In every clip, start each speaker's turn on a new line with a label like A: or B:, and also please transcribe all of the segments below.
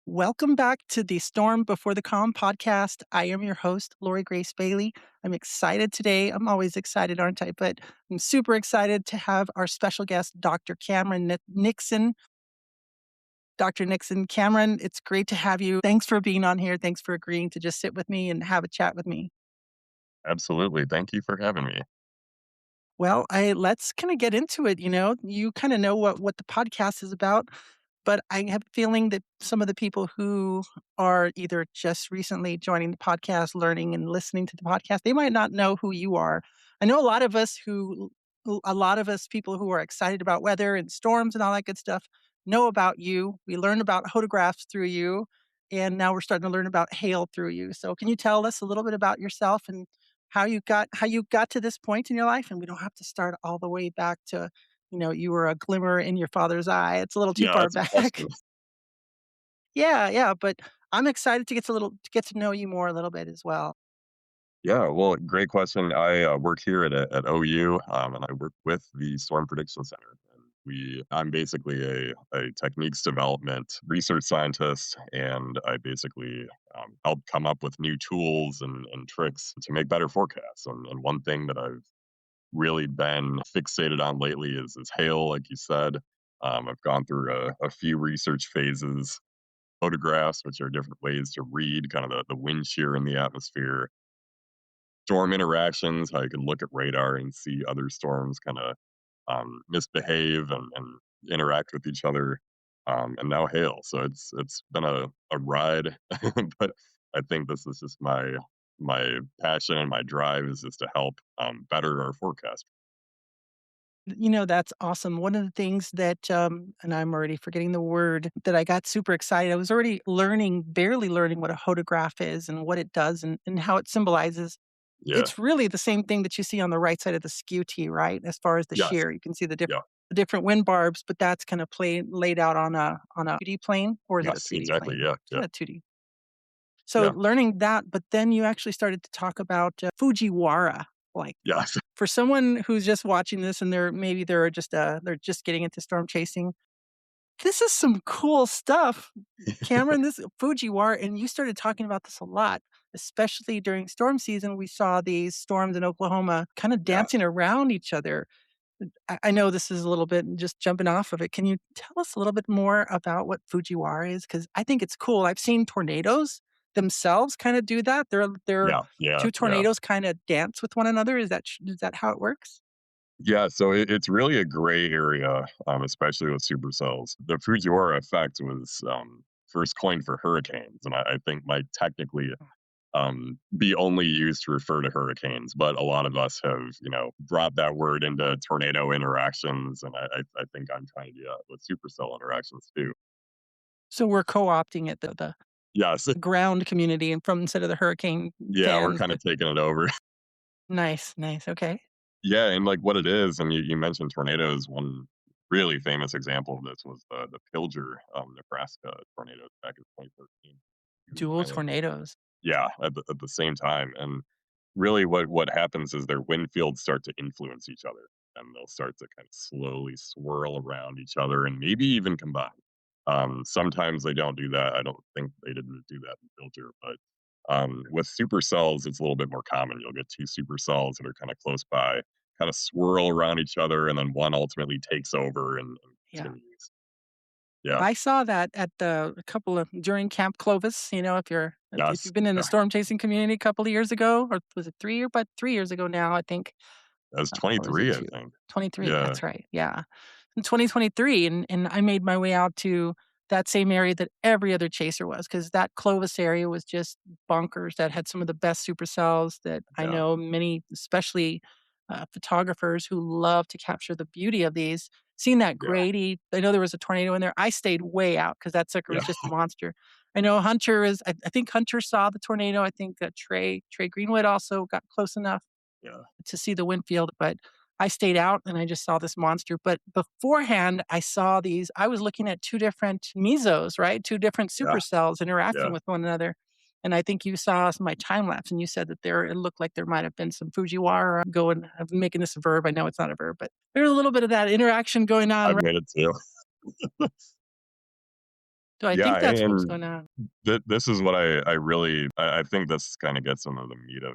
A: Welcome back to the Storm Before the Calm podcast. I am your host, Lori Grace Bailey. I'm excited today. I'm always excited, aren't I? But I'm super excited to have our special guest, Dr. Cameron Nixon. Dr. Nixon, Cameron, it's great to have you. Thanks for being on here. Thanks for agreeing to just sit with me and have a chat with me.
B: Absolutely. Thank you for having me.
A: Well, let's kind of get into it. You kind of know what the podcast is about, but I have a feeling that some of the people who are either just recently joining the podcast, learning and listening to the podcast, they might not know who you are. I know a lot of us people who are excited about weather and storms and all that good stuff know about you. We learn about photographs through you, and now we're starting to learn about hail through you. So, can you tell us a little bit about yourself and how you got to this point in your life? And we don't have to start all the way back to, you were a glimmer in your father's eye. It's a little too
B: Yeah,
A: far
B: that's a
A: back.
B: question.
A: Yeah, yeah, but I'm excited to get to know you more a little bit as well.
B: Yeah, well, great question. I work here at OU, and I work with the Storm Prediction Center. And I'm basically a techniques development research scientist, and I basically help come up with new tools and tricks to make better forecasts. And one thing that I've really been fixated on lately is hail, like you said. I've gone through a few research phases photographs, which are different ways to read kind of the wind shear in the atmosphere, storm interactions, how you can look at radar and see other storms kind of misbehave and interact with each other, and now hail. So it's been a ride, but I think this is just my passion and my drive is just to help better our forecast.
A: That's awesome. One of the things that, and I'm already forgetting the word that I got super excited. I was already barely learning what a hodograph is and what it does and how it symbolizes.
B: Yeah.
A: It's really the same thing that you see on the right side of the skew T, right? As far as the
B: Yes.
A: shear, you can see
B: Yeah.
A: the different wind barbs, but that's kind of laid out on a 2D plane, or is it a
B: Yes.
A: 3D
B: Exactly.
A: plane?
B: Yeah.
A: It's
B: Yeah.
A: kind of 2D. So
B: Yeah.
A: learning that, but then you actually started to talk about Fujiwhara. Like
B: Yes.
A: for someone who's just watching this and they're just getting into storm chasing, this is some cool stuff, Cameron. This Fujiwhara, and you started talking about this a lot, especially during storm season. We saw these storms in Oklahoma kind of
B: Yes.
A: dancing around each other. I know this is a little bit just jumping off of it. Can you tell us a little bit more about what Fujiwara is? Because I think it's cool. I've seen tornadoes themselves kind of do that. They're
B: Yeah. Yeah.
A: two
B: Yeah.
A: tornadoes kind of dance with one another. Is that how it works?
B: Yeah, so it's really a gray area, especially with supercells. The Fujiwara effect was first coined for hurricanes, and I think might technically be only used to refer to hurricanes. But a lot of us have, brought that word into tornado interactions, and I think I'm trying to do that with supercell interactions too.
A: So we're co-opting it, the
B: Yes,
A: ground community, and from instead of the hurricane
B: yeah, we're
A: fans.
B: kind of taking it over.
A: Nice, nice. Okay.
B: Yeah, and like what it is, and you mentioned tornadoes. One really famous example of this was the Pilger, Nebraska tornadoes back in 2013. Two
A: Dual
B: violent,
A: tornadoes.
B: yeah, at the same time. And really, what happens is their wind fields start to influence each other, and they'll start to kind of slowly swirl around each other, and maybe even combine. Sometimes they don't do that. I don't think they didn't do that in Filter, but with supercells, it's a little bit more common. You'll get two supercells that are kind of close by, kind of swirl around each other, and then one ultimately takes over and
A: Yeah.
B: continues. Yeah.
A: I saw that at a couple of during Camp Clovis. If
B: Yes.
A: you've been in the
B: Yeah.
A: storm chasing community a couple of years ago, or was it 3 years ago now, I think,
B: That's
A: or is it
B: 23, I
A: two?
B: think.
A: 23.
B: Yeah.
A: That's right. Yeah. In 2023, and I made my way out to that same area that every other chaser was, because that Clovis area was just bonkers. That had some of the best supercells that I
B: Yeah.
A: know many, especially photographers who love to capture the beauty of these. Seeing that
B: Yeah.
A: Grady, I know there was a tornado in there. I stayed way out because that sucker
B: Yeah.
A: was just a monster. I know I think Hunter saw the tornado. I think Trey Greenwood also got close enough
B: Yeah.
A: to see the wind field, but I stayed out and I just saw this monster. But beforehand, I was looking at two different mesos, right? Two different
B: Yeah.
A: supercells interacting
B: Yeah.
A: with one another. And I think you saw my time lapse and you said that it looked like there might have been some Fujiwara going. I'm making this a verb. I know it's not a verb, but there's a little bit of that interaction going on.
B: I've
A: Right?
B: made it too.
A: So I
B: Yeah,
A: think that's what's
B: and
A: going on.
B: this is what I really I think this kinda gets into the meat of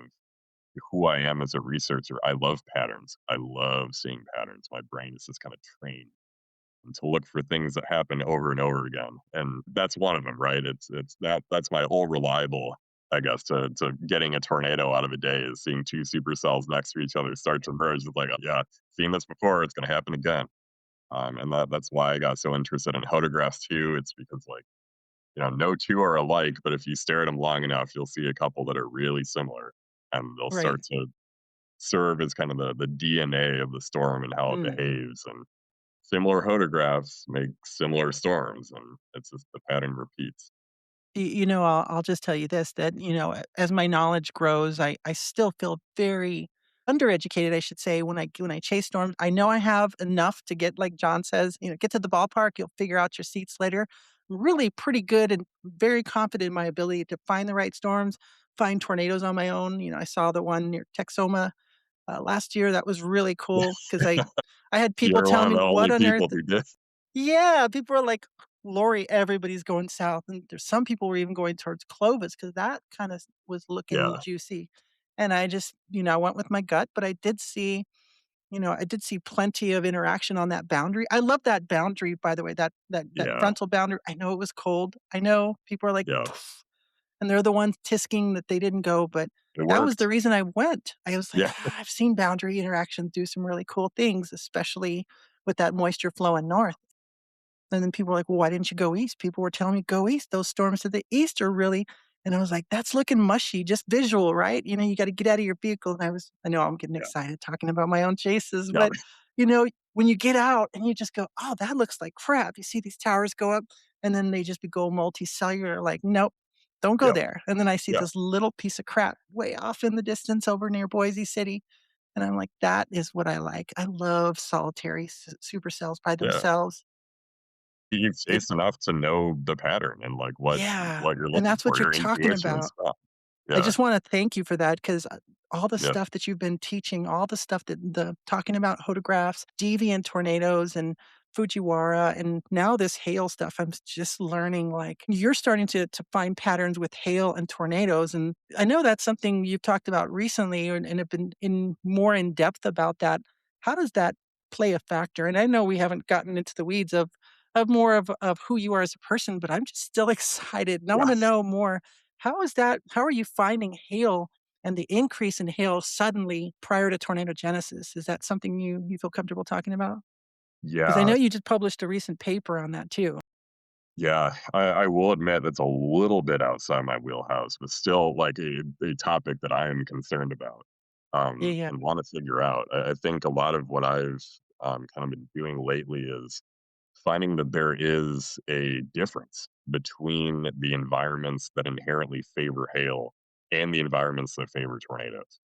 B: who I am as a researcher. I love patterns. I love seeing patterns. My brain is just kinda trained to look for things that happen over and over again, and that's one of them, right? It's that's my whole reliable, I guess, to getting a tornado out of a day is seeing 2 supercells next to each other start to merge. It's like, "Yeah, seen this before, it's gonna happen again." And that's why I got so interested in photographs too. It's because, like, no 2 are alike, but if you stare at them long enough, you'll see a couple that are really similar, and they'll
A: Right.
B: start to serve as kind of the DNA of the storm and how it
A: Mm.
B: behaves, and similar photographs make similar storms, and it's just the pattern repeats.
A: I'll just tell you this, that, as my knowledge grows, I still feel very undereducated, I should say, when I chase storms. I know I have enough to get, like John says, get to the ballpark, you'll figure out your seats later. I'm really pretty good and very confident in my ability to find the right storms, find tornadoes on my own. I saw the one near Texoma last year. That was really cool because I had people
B: You're
A: tell
B: one of
A: me,
B: the
A: "What
B: only
A: on earth?"
B: people who did.
A: Yeah, people are like, "Lori, everybody's going south," and there's some people were even going towards Clovis because that kinda was looking
B: Yeah,
A: juicy, and I just, I went with my gut, but I did see plenty of interaction on that boundary. I love that boundary, by the way, that
B: yeah,
A: frontal boundary. I know it was cold. I know people are like,
B: yeah.
A: "Poof," and they're the ones tisking that they didn't go, but
B: It
A: that was the
B: worked.
A: reason I went. I was like,
B: Yeah,
A: I've seen boundary interactions do some really cool things, especially with that moisture flowing north." And then people were like, "Well, why didn't you go east?" People were telling me, "Go east. Those storms to the east are really," and I was like, "That's looking mushy, just visual, right? You gotta get out of your vehicle." And I know I'm getting
B: yeah,
A: excited talking about my own chases,
B: yeah,
A: but, when you get out and you just go, "Oh, that looks like crap." You see these towers go up, and then they just go multicellular, like, "Nope, don't go
B: yeah,
A: there." And then I see
B: yeah,
A: this little piece of crap way off in the distance over near Boise City, and I'm like, "That is what I like." I love solitary supercells by
B: yeah.
A: themselves.
B: You've
A: It
B: chased enough to know the pattern and, like,
A: Yeah,
B: what you're
A: and
B: looking
A: that's what
B: for,
A: you're
B: your
A: talking
B: intuition and
A: about.
B: stuff.
A: I
B: Yeah,
A: just wanna thank you for that because all the
B: yeah,
A: stuff that you've been teaching, all the stuff that the talking about photographs, deviant tornadoes, and Fujiwhara, and now this hail stuff, I'm just learning, like, you're starting to find patterns with hail and tornadoes, and I know that's something you've talked about recently and have been in more in depth about that. How does that play a factor? And I know we haven't gotten into the weeds of more of who you are as a person, but I'm just still excited, and I
B: yeah.
A: wanna know more. How are you finding hail and the increase in hail suddenly prior to tornado genesis? Is that something you feel comfortable talking about? Because I know
B: Yeah,
A: you just published a recent paper on that too.
B: yeah, I will admit that's a little bit outside my wheelhouse, but still, like, a topic that I am concerned about,
A: Yeah, yeah.
B: and wanna figure out. I think a lot of what I've, kind of been doing lately is finding that there is a difference between the environments that inherently favor hail and the environments that favor tornadoes.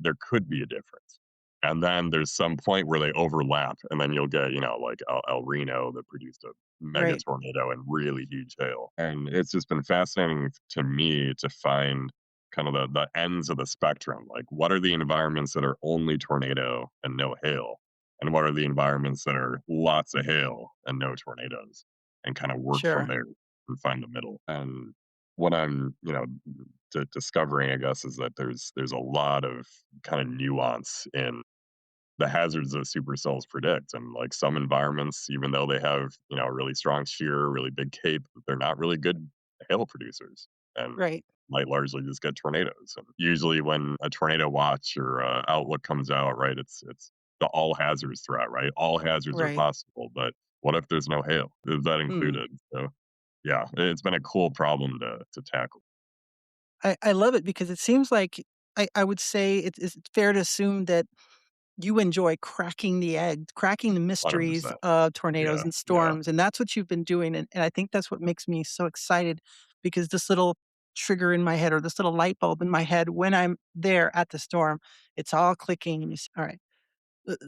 B: There could be a difference. And then there's some point where they overlap, and then you'll get, like El Reno that produced a mega
A: Right.
B: tornado and really huge hail. And it's just been fascinating to me to find kind of the ends of the spectrum. Like, what are the environments that are only tornado and no hail? And what are the environments that are lots of hail and no tornadoes, and kind of work from
A: Sure.
B: there and find the middle. And what I'm, discovering, I guess, is that there's a lot of kind of nuance in the hazards that supercells predict. And, like, some environments, even though they have, a really strong shear, really big cape, they're not really good hail producers and
A: Right.
B: might largely just get tornadoes. And usually when a tornado watch or outlook comes out, right, it's the all hazards threat, right? All hazards are
A: Right.
B: possible, but what if there's no hail? Is that
A: Mm.
B: included? So yeah, it's been a cool problem to tackle.
A: I love it because it seems like I would say it's fair to assume that you enjoy cracking the egg, cracking the mysteries
B: 100%.
A: of tornadoes
B: Yeah,
A: and
B: yeah,
A: storms, and that's what you've been doing, and I think that's what makes me so excited because this little trigger in my head or this little light bulb in my head when I'm there at the storm, it's all clicking and you say, "Alright."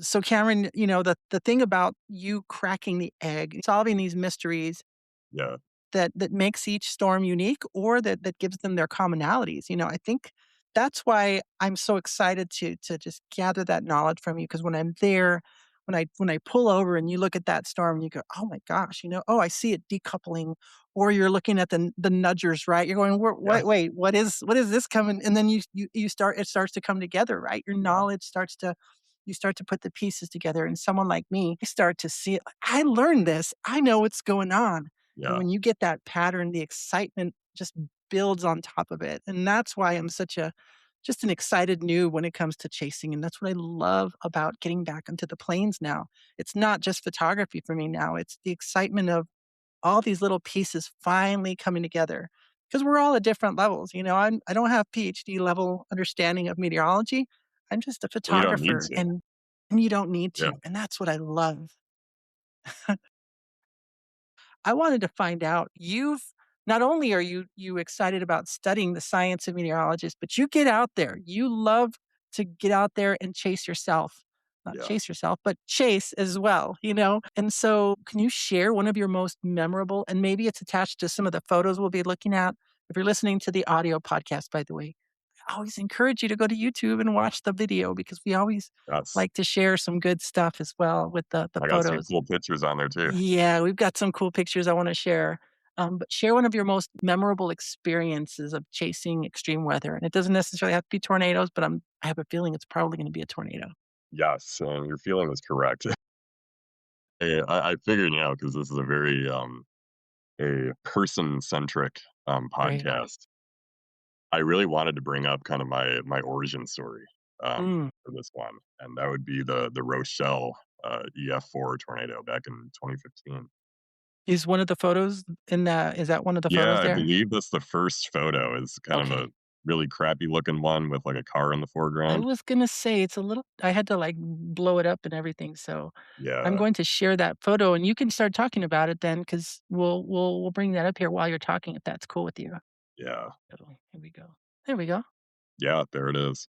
A: So Cameron, the thing about you cracking the egg, solving these mysteries
B: yeah,
A: that makes each storm unique or that gives them their commonalities. I think that's why I'm so excited to just gather that knowledge from you because when I'm there, when I pull over and you look at that storm and you go, "Oh my gosh," "Oh, I see it decoupling," or you're looking at the nudgers, right? You're going,
B: Yeah,
A: wait, what is this coming?" And then you start it starts to come together, right? Your
B: yeah,
A: knowledge starts to you start to put the pieces together, and someone like me, I start to see it like, "I learned this. I know what's going on." And
B: yeah.
A: when you get that pattern, the excitement just builds on top of it, and that's why I'm such a just an excited noob when it comes to chasing, and that's what I love about getting back into the planes now. It's not just photography for me now, it's the excitement of all these little pieces finally coming together because 'cause we're all at different levels, I don't have PhD level understanding of meteorology. I'm just a
B: And you don't need
A: photographer,
B: to.
A: and you don't need
B: Yeah,
A: to, and that's what I love. I wanted to find out, you've not only are you excited about studying the science of meteorologists, but you get out there. You love to get out there and chase yourself. Not
B: yeah.
A: chase yourself, but chase as well? And so can you share one of your most memorable, and maybe it's attached to some of the photos we'll be looking at? If you're listening to the audio podcast, by the way, I always encourage you to go to YouTube and watch the video because we always
B: That's
A: like to share some good stuff as well with the
B: I got some
A: photos.
B: cool pictures on there too.
A: Yeah, we've got some cool pictures I wanna share. But share one of your most memorable experiences of chasing extreme weather, and it doesn't necessarily have to be tornadoes, but I have a feeling it's probably gonna be a tornado.
B: Yes, and your feeling is correct. I figured, because this is a very, a person-centric,
A: Right.
B: podcast. I really wanted to bring up kind of my origin story,
A: Mm.
B: for this one, and that would be the Rochelle, EF4 tornado back in 2015.
A: Is one of the photos in that is that one of the
B: Yeah,
A: photos
B: I
A: there?
B: believe that's the first photo is kind of a
A: Okay.
B: really crappy looking one with, like, a car in the
A: I
B: foreground.
A: was gonna say it's a little I had to, like, blow it up and everything, so I'm
B: Yeah,
A: going to share that photo, and you can start talking about it then, because we'll bring that up here while you're talking, if that's cool with you.
B: yeah,
A: So, here we go. There we go.
B: yeah, there it is.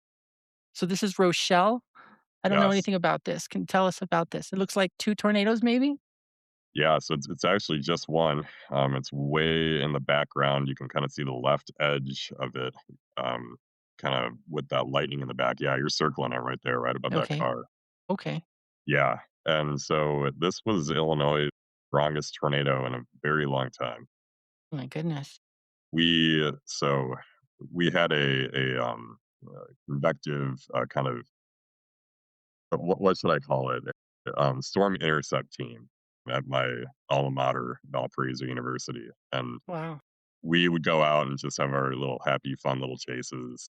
A: So this is Rochelle? I don't know
B: Yes.
A: anything about this. Can you tell us about this? It looks like 2 tornadoes, maybe?
B: Yeah, so it's actually just one. It's way in the background. You can kind of see the left edge of it, um, kind of with that lightning in the back. Yeah, you're circling it right there, right above that
A: Okay,
B: car.
A: okay.
B: Yeah, and so this was Illinois' strongest tornado in a very long time.
A: My goodness.
B: So we had convective kind of what should I call it? Storm intercept team at my alma mater, Valparaiso University, and
A: Wow.
B: we would go out and just have our little happy, fun little chases.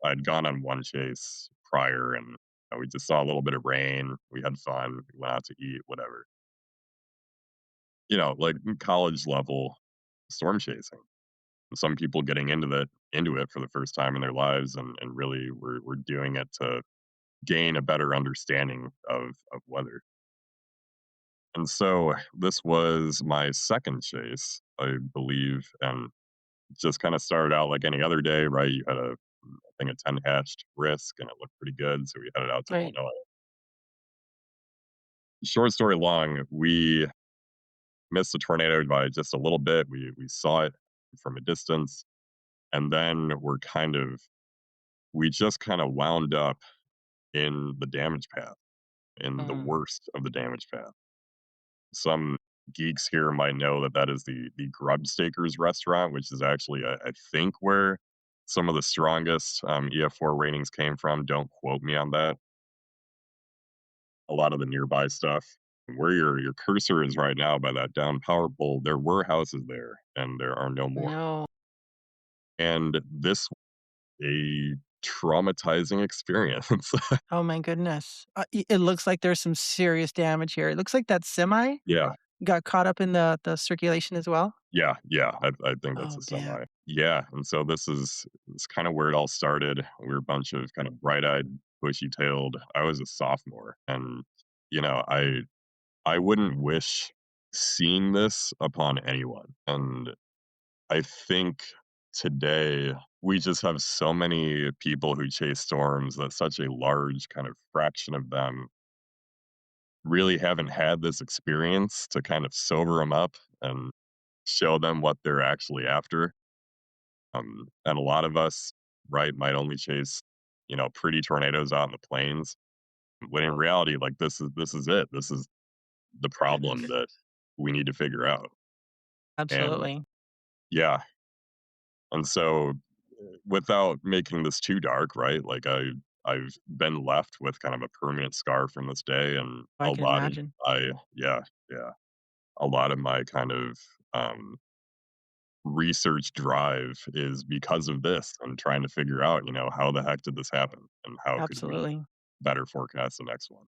B: I'd gone on one chase prior, and we just saw a little bit of rain. We had fun. We went out to eat, whatever. Like college level storm chasing. Some people getting into it for the first time in their lives, and really we're doing it to gain a better understanding of weather. And so this was my second chase, I believe, and just kind of started out like any other day, right? You had I think, a 10 hatched risk, and it looked pretty good. So we headed out to
A: Right.
B: Illinois. Short story long, we missed the tornado by just a little bit. We saw it from a distance, and then we just kind of wound up in the damage path, in the
A: Mm.
B: worst of the damage path. Some geeks here might know that that is the Grubstakers restaurant, which is actually, I think, where some of the strongest, EF4 ratings came from. Don't quote me on that. A lot of the nearby stuff. Where your cursor is right now by that down power pole, there were houses there, and there are no more.
A: No.
B: And this a traumatizing experience.
A: Oh my goodness. It looks like there's some serious damage here. It looks like that semi
B: Yeah,
A: got caught up in the circulation as well.
B: yeah, yeah. I think that's
A: Oh,
B: a semi.
A: damn.
B: Yeah, and so this is kind of where it all started. We were a bunch of kind of bright-eyed, bushy-tailed. I was a sophomore, and I wouldn't wish seeing this upon anyone. And I think today we just have so many people who chase storms that such a large kind of fraction of them really haven't had this experience to kind of sober them up and show them what they're actually after. And a lot of us, right, might only chase, pretty tornadoes out in the plains. When in reality, like, this is it. This is the problem that we need to figure out. And
A: Absolutely.
B: yeah, and so without making this too dark, right? Like I've been left with kind of a permanent scar from this day, and
A: I
B: a
A: can
B: lot of
A: imagine.
B: I yeah, yeah, a lot of my kind of research drive is because of this and trying to figure out, how the heck did this happen and how could we
A: Absolutely.
B: better forecast the next one.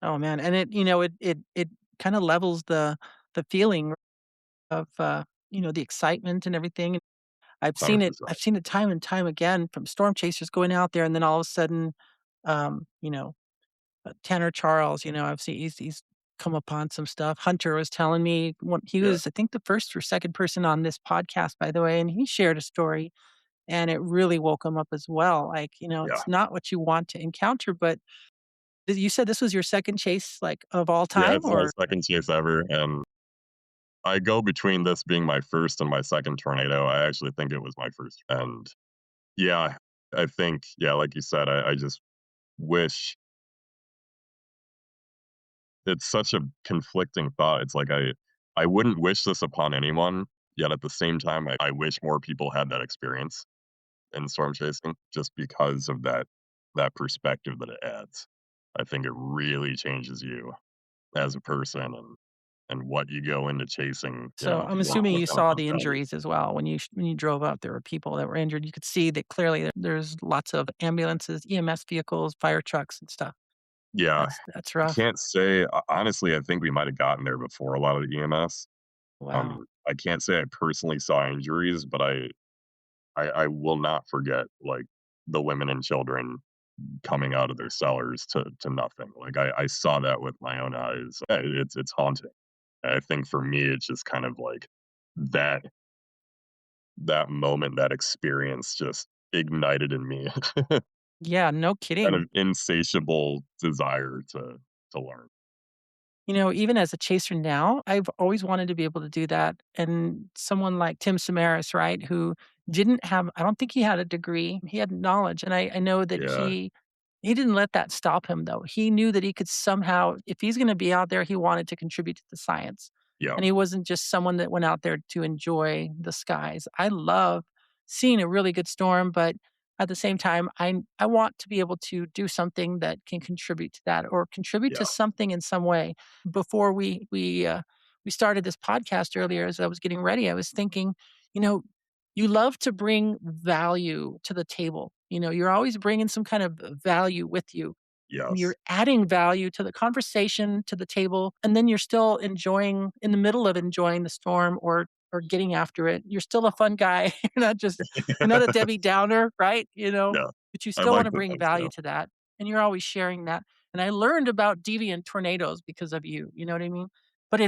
A: Oh, man, and it kinda levels the feeling of, the excitement and everything. I've
B: 100%.
A: seen it time and time again from storm chasers going out there, and then all of a sudden, um, you know, Tanner Charles, I've seen he's come upon some stuff. Hunter was telling me he
B: Yeah,
A: was, I think, the first or second person on this podcast, by the way, and he shared a story, and it really woke him up as well. Like,
B: yeah,
A: it's not what you want to encounter, but you said this was your second chase, like, of all
B: yeah.
A: time,
B: It's my
A: or
B: second chase ever, and I go between this being my first and my second tornado. I actually think it was my first, and yeah, I think, yeah, like you said, I just wish. It's such a conflicting thought. It's like I wouldn't wish this upon anyone, yet at the same time, I wish more people had that experience in storm chasing just because of that perspective that it adds. I think it really changes you as a person and what you go into chasing,
A: so I'm assuming
B: what
A: you
B: kind
A: saw
B: of
A: the
B: values.
A: injuries as well when you drove up. There were people that were injured. You could see that clearly. There's lots of ambulances, EMS vehicles, fire trucks, and stuff.
B: Yeah,
A: That's
B: I
A: rough.
B: can't say honestly, I think we might have gotten there before a lot of the EMS.
A: Wow.
B: I can't say I personally saw injuries, but I will not forget, like, the women and children coming out of their cellars to nothing. Like, I saw that with my own eyes. It's haunting. I think for me, it's just kind of like that that moment, that experience just ignited in me
A: Yeah, no
B: kind
A: kidding.
B: of insatiable desire to learn.
A: Even as a chaser now, I've always wanted to be able to do that. And someone like Tim Samaras, right, who didn't have, I don't think he had a degree. He had knowledge. And I know that
B: Yeah,
A: he didn't let that stop him though. He knew that he could somehow, if he's going to be out there, he wanted to contribute to the science.
B: yeah,
A: And he wasn't just someone that went out there to enjoy the skies. I love seeing a really good storm, but at the same time, I want to be able to do something that can contribute to that or contribute
B: yeah,
A: to something in some way. Before we started this podcast earlier, as I was getting ready, I was thinking, you know, you love to bring value to the table. You're always bringing some kind of value with you, and
B: yes,
A: you're adding value to the conversation, to the table, and then you're still enjoying in the middle of enjoying the storm or getting after it. You're still a fun guy. You're not a Debbie Downer, right?
B: yeah.
A: But you
B: I'd
A: still
B: like
A: want to
B: to
A: bring
B: think
A: value
B: so.
A: to that. And you're always sharing that. And I learned about deviant tornadoes because of you. You know what I mean? But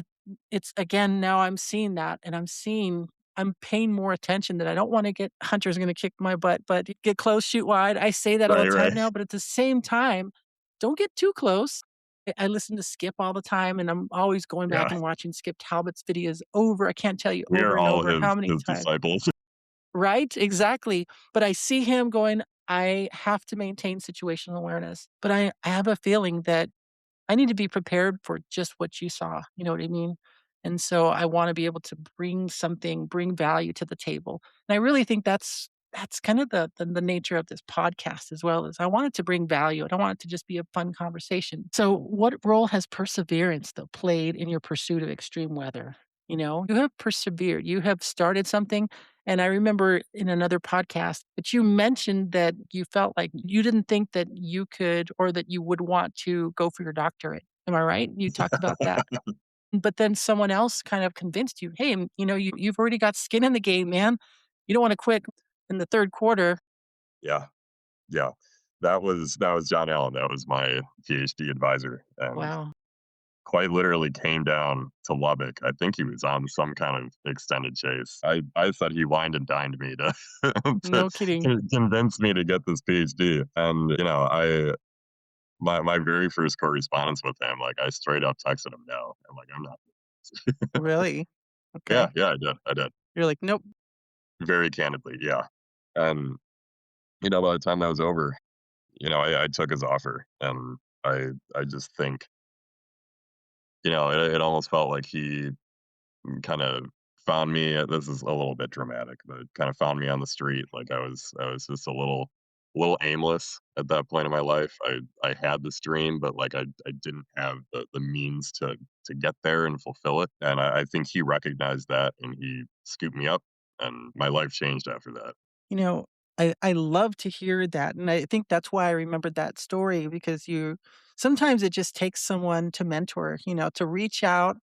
A: it's again, now I'm seeing that and I'm paying more attention that I don't want to get Hunter's going to kick my butt, but get close, shoot wide. I say that all the
B: Right,
A: time
B: right.
A: now, but at the same time, don't get too close. I listen to Skip all the time, and I'm always going
B: Yeah,
A: back and watching Skip Talbot's videos over. I can't tell you
B: we
A: over
B: are
A: and
B: all
A: over how many
B: his
A: times.
B: disciples.
A: Right? Exactly. But I see him going, I have to maintain situational awareness. But I have a feeling that I need to be prepared for just what you saw, you know what I mean? And so I wanna be able to bring value to the table. And I really think that's kind of the nature of this podcast as well, is I want it to bring value. I don't want it to just be a fun conversation. So what role has perseverance, though, played in your pursuit of extreme weather? You have persevered, you have started something, and I remember in another podcast that you mentioned that you felt like you didn't think that you could or that you would want to go for your doctorate. Am I right? You talked about that. But then someone else kind of convinced you, "Hey, you've already got skin in the game, man. You don't wanna quit in the 3rd quarter."
B: Yeah, yeah. That was John Allen. That was my PhD advisor, and
A: Wow.
B: quite literally came down to Lubbock. I think he was on some kind of extended chase. I said he wined and dined me to to
A: No kidding.
B: convince me to get this PhD, and, my very first correspondence with him, like, I straight up texted him, "No." I'm like, "I'm not."
A: Really?
B: Yeah,
A: Okay.
B: yeah, I did.
A: You're like, "Nope."
B: Very candidly, yeah, and, by the time that was over, I took his offer, and I just think, it almost felt like he kind of found me. This is a little bit dramatic, but kind of found me on the street. Like I was just a little aimless at that point in my life. I had this dream, but like I didn't have the means to get there and fulfill it. And I think he recognized that and he scooped me up, and my life changed after that.
A: You know, I love to hear that, and I think that's why I remembered that story because you sometimes it just takes someone to mentor, to reach out.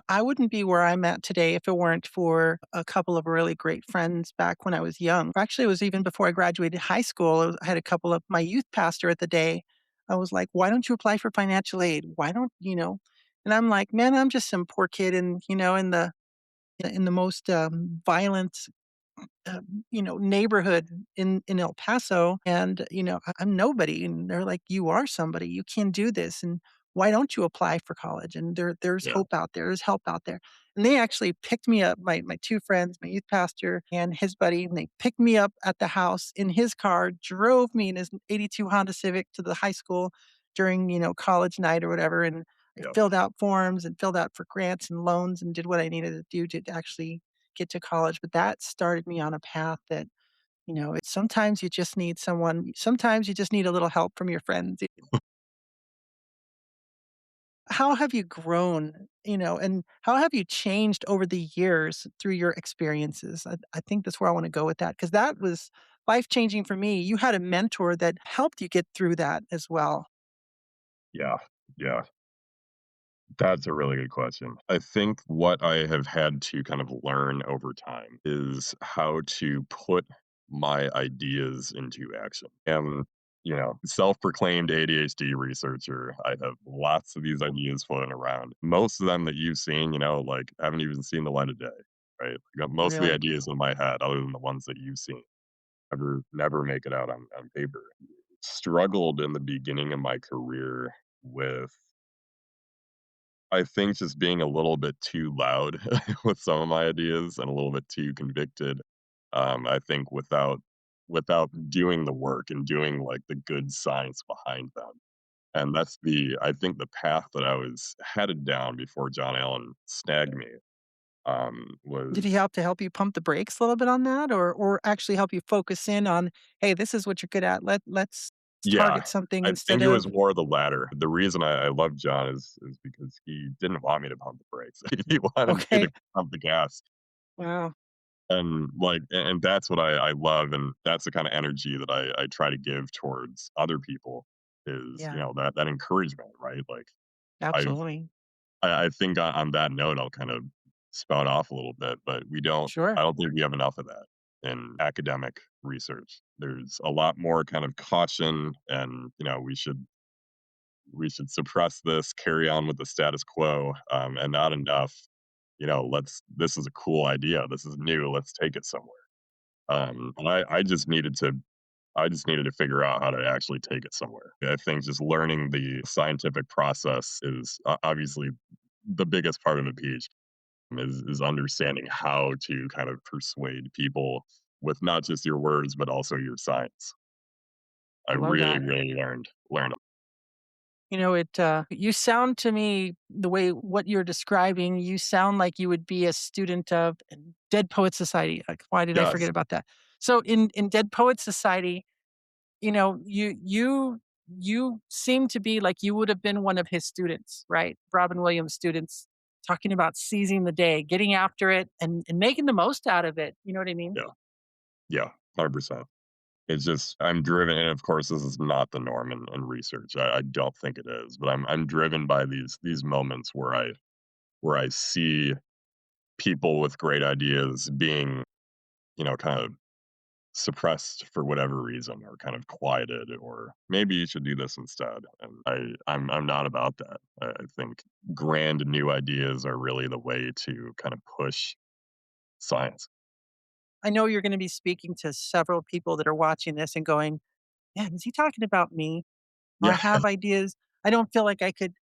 A: I wouldn't be where I'm at today if it weren't for a couple of really great friends back when I was young. Actually, it was even before I graduated high school. I had a couple of my youth pastor at the day. I was like, "Why don't you apply for financial aid? Why don't?" And I'm like, "Man, I'm just some poor kid in the most violent neighborhood in El Paso, and I'm nobody." And they're like, "You are somebody. You can do this, and why don't you apply for college? And there's
B: Yeah,
A: hope out there. There's help out there." And they actually picked me up, my two friends, my youth pastor and his buddy, and they picked me up at the house in his car, drove me in his '82 Honda Civic to the high school during college night or whatever, and I
B: yeah.
A: filled out forms and filled out for grants and loans and did what I needed to do to actually get to college. But that started me on a path that, it's sometimes you just need someone, sometimes you just need a little help from your friends. How have you grown, and how have you changed over the years through your experiences? I think that's where I want to go with that because that was life changing for me. You had a mentor that helped you get through that as well.
B: Yeah, yeah. That's a really good question. I think what I have had to kind of learn over time is how to put my ideas into action. And, self-proclaimed ADHD researcher, I have lots of these ideas floating around. Most of them that you've seen, like haven't even seen the light of day, right? Most of the
A: Really?
B: ideas in my head, other than the ones that you've seen, never make it out on paper. Struggled in the beginning of my career with, I think, just being a little bit too loud with some of my ideas and a little bit too convicted. I think without doing the work and doing like the good science behind them. And that's I think the path that I was headed down before John Allen snagged me.
A: Did he
B: Was
A: help you pump the brakes a little bit on that, or actually help you focus in on, hey, this is what you're good at. Let's
B: Yeah,
A: target something
B: I
A: instead
B: think it was
A: of
B: more the latter. The reason I love John is because he didn't want me to pump the brakes. He wanted me to
A: okay.
B: pump the gas.
A: Wow.
B: And, like, and that's what I love, and that's the kinda energy that I try to give towards other people is,
A: Yeah,
B: that encouragement, right? Like, I've
A: absolutely.
B: I think on that note, I'll kind of spout off a little bit, but I
A: Sure.
B: don't think we have enough of that in academic research. There's a lot more kind of caution and, we should suppress this, carry on with the status quo, and not enough, this is a cool idea, this is new, let's take it somewhere. And I just needed to figure out how to actually take it somewhere. I think just learning the scientific process is obviously the biggest part of a PhD is understanding how to kind of persuade people with not just your words but also your science. I
A: I love
B: really,
A: that.
B: really learned.
A: You sound to me the way what you're describing, you sound like you would be a student of Dead Poet Society. Like, why did I forget
B: Yes,
A: about that? So in Dead Poet Society, you seem to be like you would have been one of his students, right? Robin Williams students talking about seizing the day, getting after it and making the most out of it. You know what I mean?
B: yeah, yeah, 100%. It's just I'm driven, and of course, this is not the norm in research. I don't think it is, but I'm driven by these moments where I see people with great ideas being, kind of suppressed for whatever reason, or kind of quieted, or maybe you should do this instead. And I'm not about that. I think grand new ideas are really the way to kind of push science.
A: I know you're going to be speaking to several people that are watching this and going, "Man, is he talking about me? I
B: Yeah,
A: have ideas. I don't feel like I could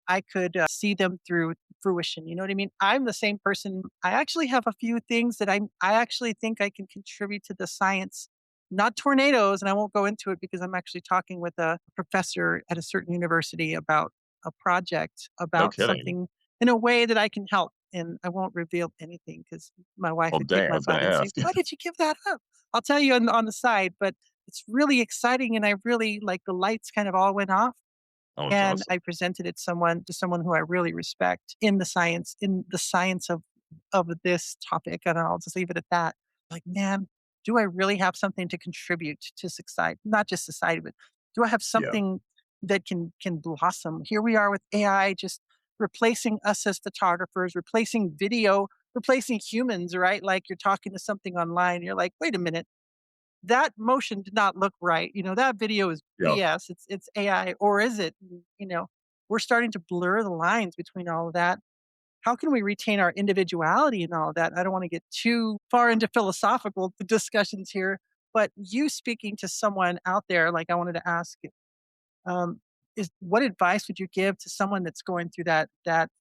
A: see them through fruition." You know what I mean? I'm the same person. I actually have a few things that I actually think I can contribute to the science. not tornadoes. And I won't go into it because I'm actually talking with a professor at a certain university about a project
B: No
A: about
B: kidding.
A: something in a way that I can help. And I won't reveal anything because my wife
B: Well,
A: would kick
B: dang, I
A: my
B: was gonna
A: butt and say,
B: ask.
A: "Why did you give that up?" I'll tell you on the side, but it's really exciting. And I really like the lights kind of all went off
B: Oh, it's
A: and
B: awesome.
A: I presented it someone who I really respect in the science of this topic, and I'll just leave it at that. Like, man, do I really have something to contribute to society? Not just society, but do I have
B: Yeah,
A: something that can blossom? Here we are with AI just replacing us as photographers, replacing video, replacing humans, right? Like you're talking to something online, you're like, wait a minute, that motion did not look right. That video is
B: yeah,
A: BS. It's AI, or is it? We're starting to blur the lines between all of that. How can we retain our individuality and all of that? I don't want to get too far into philosophical discussions here, but you speaking to someone out there, like I wanted to ask, um, is what advice would you give to someone that's going through that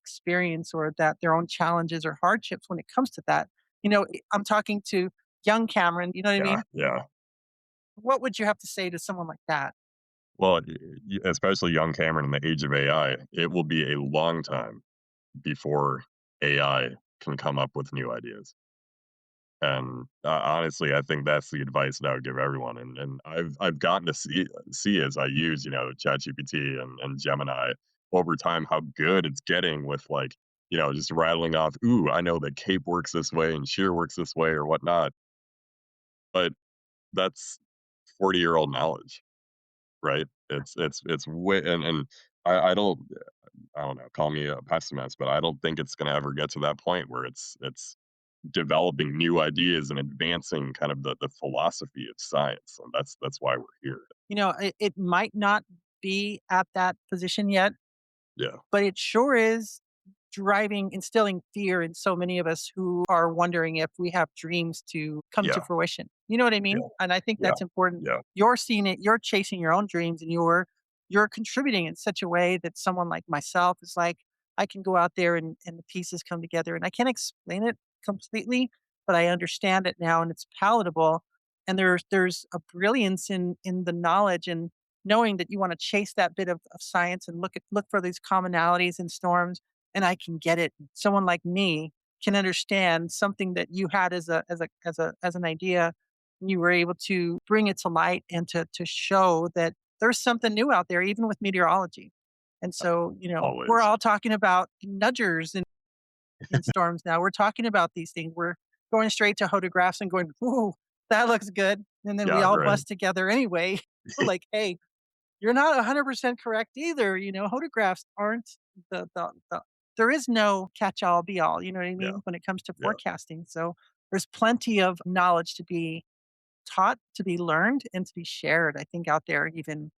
A: experience or that their own challenges or hardships when it comes to that? I'm talking to young Cameron. You know what I
B: yeah,
A: mean?
B: yeah.
A: What would you have to say to someone like that?
B: Well, especially young Cameron in the age of AI, it will be a long time before AI can come up with new ideas. And honestly, I think that's the advice that I would give everyone. And I've gotten to see as I use ChatGPT and Gemini over time how good it's getting with like just rattling off. Ooh, I know that cape works this way and shear works this way or whatnot. But that's 40-year-old knowledge, right? It's way and I don't know, call me a pessimist, but I don't think it's gonna ever get to that point where it's developing new ideas and advancing kind of the philosophy of science, and that's why we're here.
A: It might not be at that position yet,
B: Yeah.
A: but it sure is instilling fear in so many of us who are wondering if we have dreams to come to
B: Yeah.
A: fruition. You know what I mean?
B: Yeah.
A: And I think
B: Yeah.
A: that's important.
B: Yeah.
A: You're seeing it, you're chasing your own dreams, and you're contributing in such a way that someone like myself is like, I can go out there and the pieces come together. And I can't explain it completely, but I understand it now and it's palatable. And there's a brilliance in the knowledge and knowing that you want to chase that bit of science and look for these commonalities in storms and I can get it. Someone like me can understand something that you had as an idea. And you were able to bring it to light and to show that there's something new out there, even with meteorology. And so, we're
B: Always.
A: all talking about nudgers in storms now. We're talking about these things. We're going straight to photographs and going, "Ooh, that looks good." And then we
B: Yeah,
A: all
B: right.
A: bust together anyway. We're like, "Hey, you're not 100% correct either. Photographs aren't the there is no catch all be all, you know what I
B: Yeah.
A: mean, when it comes to
B: Yeah.
A: forecasting. So there's plenty of knowledge to be taught, to be learned, and to be shared, I think, out there even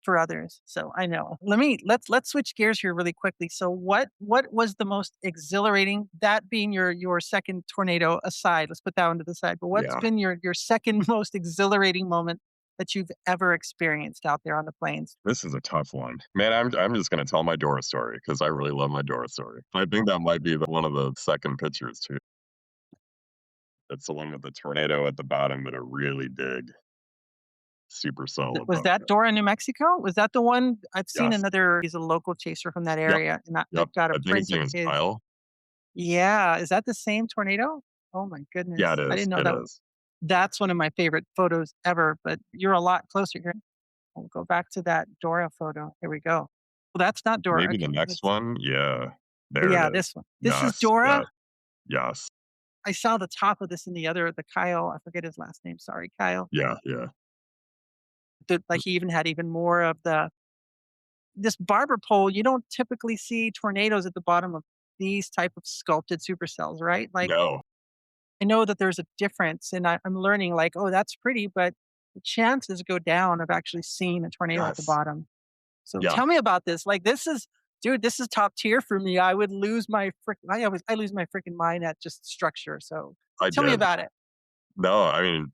A: for others. So I know. Let's switch gears here really quickly. So what was the most exhilarating, that being your second tornado aside, let's put that one to the side. But what's
B: Yeah.
A: been your second most exhilarating moment that you've ever experienced out there on the plains?
B: This is a tough one. Man, I'm just gonna tell my Dora story because I really love my Dora story. I think that might be one of the second pictures too. It's the one with the tornado at the bottom, but a really big supercell
A: Was
B: above
A: that
B: it.
A: Dora, New Mexico? Was that the one? I've seen
B: Yes.
A: another, he's a local chaser from that
B: Yep.
A: area, and
B: Yep.
A: I've got a
B: I think his
A: print
B: name
A: of
B: is
A: his.
B: Kyle.
A: Yeah, is that the same tornado? Oh my
B: Yeah, it
A: goodness. I
B: is.
A: didn't know
B: It
A: that.
B: is.
A: That's one of my favorite photos ever, but you're a lot closer here. We'll go back to that Dora photo. Here we go. Well, that's not Dora.
B: Maybe the
A: Okay,
B: next
A: let's
B: one? Yeah.
A: oh,
B: There it
A: yeah,
B: is.
A: this one. This is
B: Yes, yes,
A: Dora?
B: yes.
A: I saw the top of this in the Kyle, I forget his last name, sorry, Kyle.
B: Yeah, yeah.
A: Like, he even had even more of this barber pole. You don't typically see tornadoes at the bottom of these type of sculpted supercells, right? Like,
B: No.
A: I know that there's a difference, and I'm learning like, "Oh, that's pretty," but the chances go down of actually seeing a tornado at the
B: Yes.
A: bottom. So
B: Yeah,
A: tell me about this. Like, this is dude, this is top tier for me. I would lose my I lose my freaking mind at just structure. So
B: I
A: tell me
B: did.
A: about it.
B: No, I mean,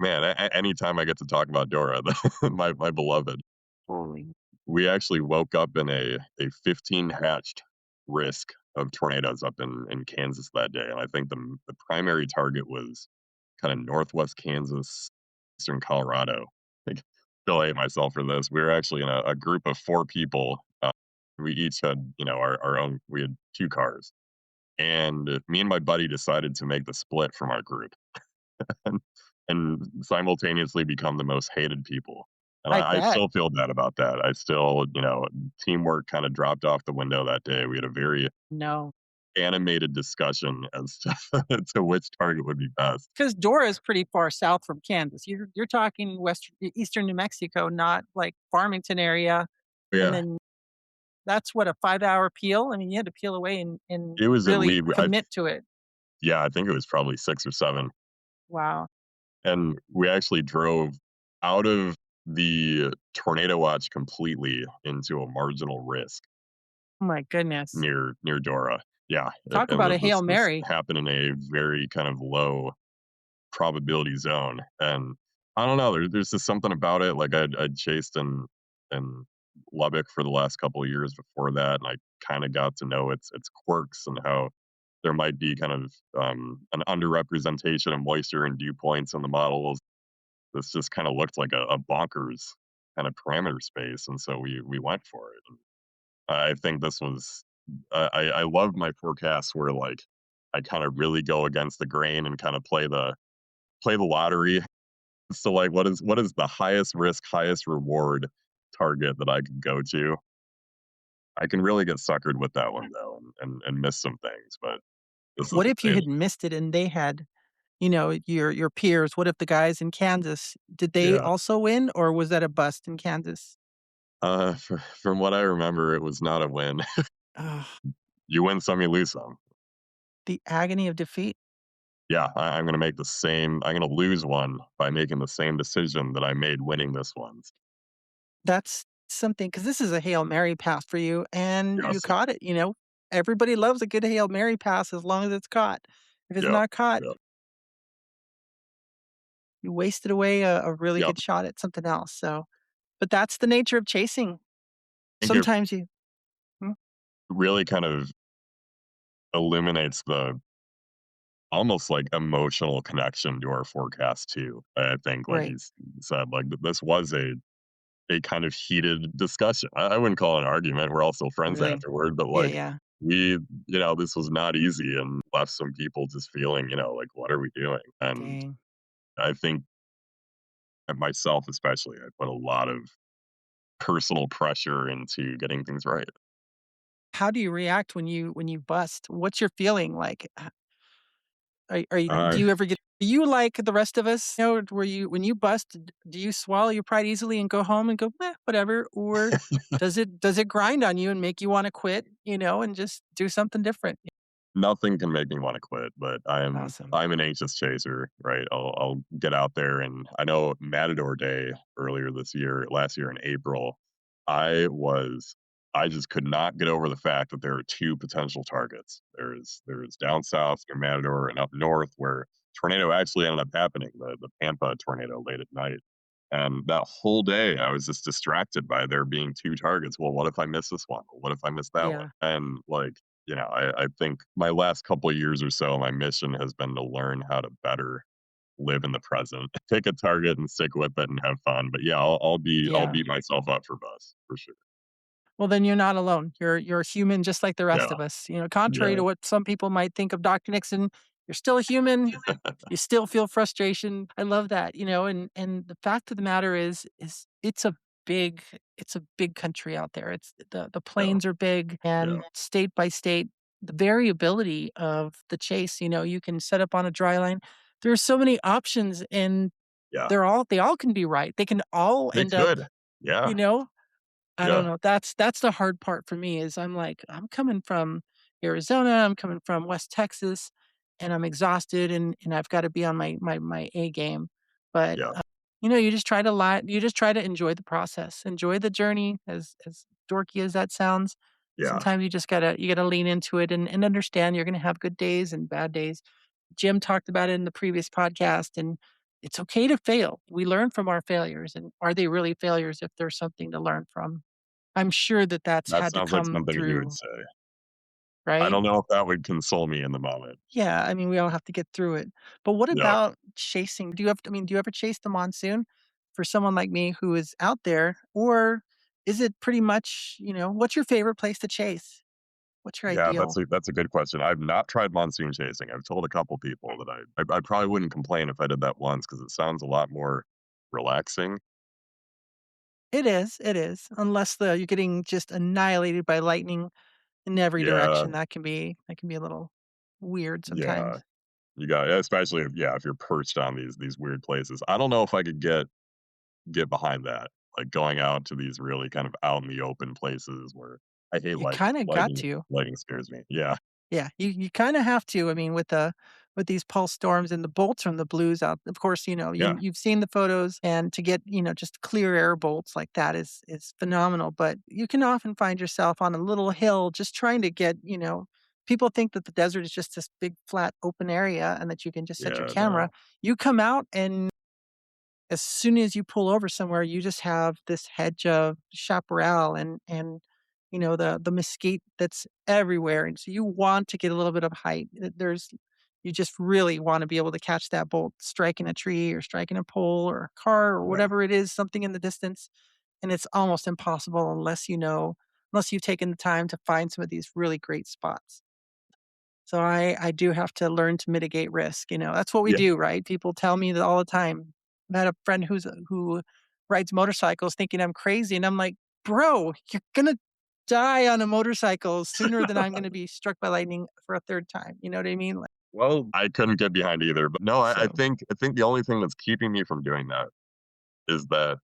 B: man, anytime I get to talk about Dora, my beloved,
A: Holy.
B: we actually woke up in a 15 hatched risk of tornadoes up in Kansas that day, and I think the primary target was kind of northwest Kansas, eastern Colorado. Like, still hate myself for this. We were actually in a group of 4 people. We each had, our own. We had 2 cars, and me and my buddy decided to make the split from our group and, and simultaneously become the most hated people. And
A: I
B: I
A: bet.
B: still feel bad about that. I still, teamwork kind of dropped off the window that day. We had a very
A: No,
B: animated discussion as to, to which target would be best.
A: because Dora is pretty far south from Kansas. You're talking eastern New Mexico, not like Farmington area, and
B: Yeah,
A: then that's what, a 5-hour peel? I mean, you had to peel away and
B: it was at
A: really
B: least,
A: commit to it.
B: yeah, I think it was probably 6 or 7.
A: Wow.
B: And we actually drove out of the tornado watch completely into a marginal risk
A: Oh my goodness.
B: near Dora. Yeah,
A: Talk
B: and
A: about a Hail
B: this
A: Mary.
B: happened in a very kind of low probability zone, and I don't know, there's just something about it, like, I'd chased in Lubbock for the last couple of years before that, and I kinda got to know its quirks and how there might be kind of, an underrepresentation of moisture and dew points in the models. This just kinda looked like a bonkers kind of parameter space, and so we went for it, and I think this was I love my forecasts where, like, I kinda really go against the grain and kinda play the lottery. So, like, what is the highest risk, highest reward target that I could go to? I can really get suckered with that one though, and miss some things, but this is
A: What if you
B: exciting.
A: had missed it and they had, your peers? What if the guys in Kansas, did they
B: Yeah.
A: also win, or was that a bust in Kansas?
B: From what I remember, it was not a win.
A: Ugh,
B: You win some, you lose some.
A: the agony of defeat.
B: Yeah, I'm gonna lose one by making the same decision that I made winning this one.
A: That's something, because this is a Hail Mary pass for you, and you
B: Yes.
A: caught it. Everybody loves a good Hail Mary pass as long as it's caught. If it's
B: Yep,
A: not caught,
B: yep.
A: you wasted away a really
B: Yep.
A: good shot at something else, so but that's the nature of chasing.
B: I think it
A: Sometimes you mm,
B: really kind of illuminates the almost, like, emotional connection to our forecast too. I think, like
A: right,
B: you said, like, this was a kind of heated discussion. I wouldn't call it an argument, we're all still friends
A: really.
B: afterward, but,
A: Yeah,
B: like,
A: yeah.
B: we this was not easy and left some people just feeling, like, "What are we doing?" And
A: Dang.
B: I think, and myself especially, I put a lot of personal pressure into getting things right.
A: How do you react when you bust? What's your feeling like? Are you
B: Uh,
A: do you ever get do you like the rest of us, where you when you bust, do you swallow your pride easily and go home and go, "Meh, whatever," or does it grind on you and make you wanna quit, and just do something different?
B: Nothing can make me wanna quit, but I'm
A: Awesome.
B: I'm an anxious chaser, right? I'll get out there, and I know Matador Day earlier this year last year in April, I was I just could not get over the fact that there are 2 potential targets. There's down south near Matador and up north where tornado actually ended up happening, the Pampa tornado late at night. And that whole day, I was just distracted by there being 2 targets. Well, what if I miss this one? What if I miss that one?
A: Yeah,
B: And, like, I think my last couple of years or so, my mission has been to learn how to better live in the present. Take a target and stick with it and have fun. But, yeah, I'll
A: yeah.
B: beat myself up for bus, for sure.
A: Well, then you're not alone. You're human just like the rest
B: Yeah,
A: of us. Contrary
B: yeah,
A: to what some people might think of Dr. Nixon, you're still a human. You still feel frustration. I love that. And the fact of the matter is big it's a big country out there. It's the
B: yeah,
A: plains are big,
B: yeah,
A: and state by state, the variability of the chase, you can set up on a dry line. There's so many options, and
B: yeah.
A: they all can be right. They can all
B: They
A: end up,
B: could.
A: you
B: Yeah,
A: know, I don't
B: yeah,
A: know. That's the hard part for me is I'm like, I'm coming from Arizona, I'm coming from West Texas, and I'm exhausted, and I've got to be on my A game. But
B: yeah,
A: you just try to enjoy the process, enjoy the journey, as dorky as that sounds.
B: yeah.
A: Sometimes you gotta lean into it and understand you're gonna have good days and bad days. Jim talked about it in the previous podcast, and it's okay to fail. We learn from our failures, and are they really failures if there's something to learn from? I'm sure that that's
B: That
A: had to
B: sounds like
A: come
B: something he would
A: through
B: say. I
A: right?
B: don't know if that would console me in the moment.
A: Yeah, I mean, we all have to get through it. But what
B: Yeah.
A: about chasing? Do you ever chase the monsoon for someone like me who is out there? Or is it pretty much, what's your favorite place to chase? What's your
B: Yeah,
A: ideal?
B: that's a good question. I've not tried monsoon chasing. I've told a couple people that I probably wouldn't complain if I did that once because it sounds a lot more relaxing.
A: It is. Unless you're getting just annihilated by lightning in every
B: Yeah,
A: direction. That can be a little weird
B: yeah.
A: sometimes.
B: You got especially if if you're perched on these weird places. I don't know if I could get behind that, like, going out to these really kind of out in the open places where I hate
A: You
B: lightning.
A: kinda got to.
B: Lightning scares me. Yeah,
A: Yeah, you kinda have to. I mean, with these pulse storms and the bolts from the blues out, of course,
B: yeah,
A: you've seen the photos, and to get, just clear air bolts like that is phenomenal, but you can often find yourself on a little hill just trying to get, people think that the desert is just this big flat open area and that you can just set your
B: yeah,
A: camera.
B: no,
A: You come out, and as soon as you pull over somewhere, you just have this hedge of chaparral and the mesquite that's everywhere, and so you want to get a little bit of height. There's you just really want to be able to catch that bolt striking a tree or striking a pole or a car or
B: yeah,
A: whatever it is, something in the distance, and it's almost impossible unless you've taken the time to find some of these really great spots. So I do have to learn to mitigate risk, that's what we
B: yeah.
A: do, right? People tell me that all the time. I had a friend who rides motorcycles thinking I'm crazy, and I'm like, "Bro, you're gonna die on a motorcycle sooner than I'm gonna be struck by lightning for a third time." You know what I mean? Like,
B: Well, I couldn't get behind either, but no,
A: so
B: I think the only thing that's keeping me from doing that is that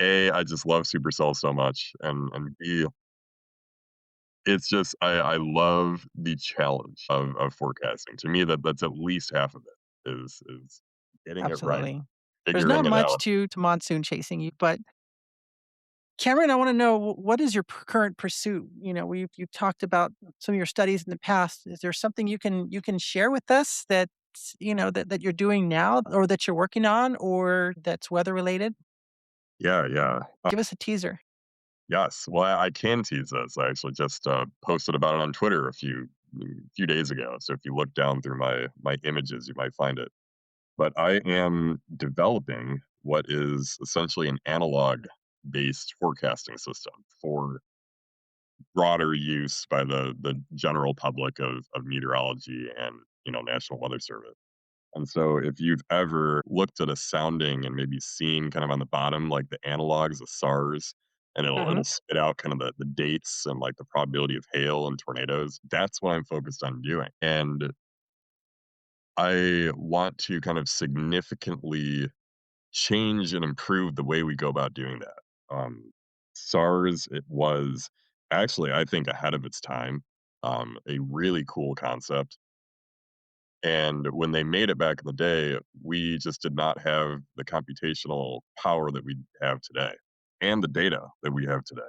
B: A, I just love supercells so much, and B, it's just I love the challenge of forecasting. To me, that's at least half of it is getting it right,
A: absolutely. There's
B: figuring
A: not
B: it
A: much
B: out.
A: to monsoon chasing you, but Cameron, I wanna know what is your current pursuit? You've talked about some of your studies in the past. Is there something you can share with us that you're doing now or that you're working on or that's weather related?
B: Yeah, yeah.
A: Give us a teaser.
B: Yes. Well, I can tease this. I actually just posted about it on Twitter few days ago. So if you look down through my images, you might find it. But I am developing what is essentially an analog based forecasting system for broader use by the general public of meteorology and National Weather Service. And so if you've ever looked at a sounding and maybe seen kind of on the bottom like the analogs, the SARS, and
A: Mhm.
B: it'll spit out kind of the dates and like the probability of hail and tornadoes, that's what I'm focused on doing. And I want to kind of significantly change and improve the way we go about doing that. SARS, it was actually, I think, ahead of its time. A really cool concept. And when they made it back in the day, we just did not have the computational power that we have today and the data that we have today.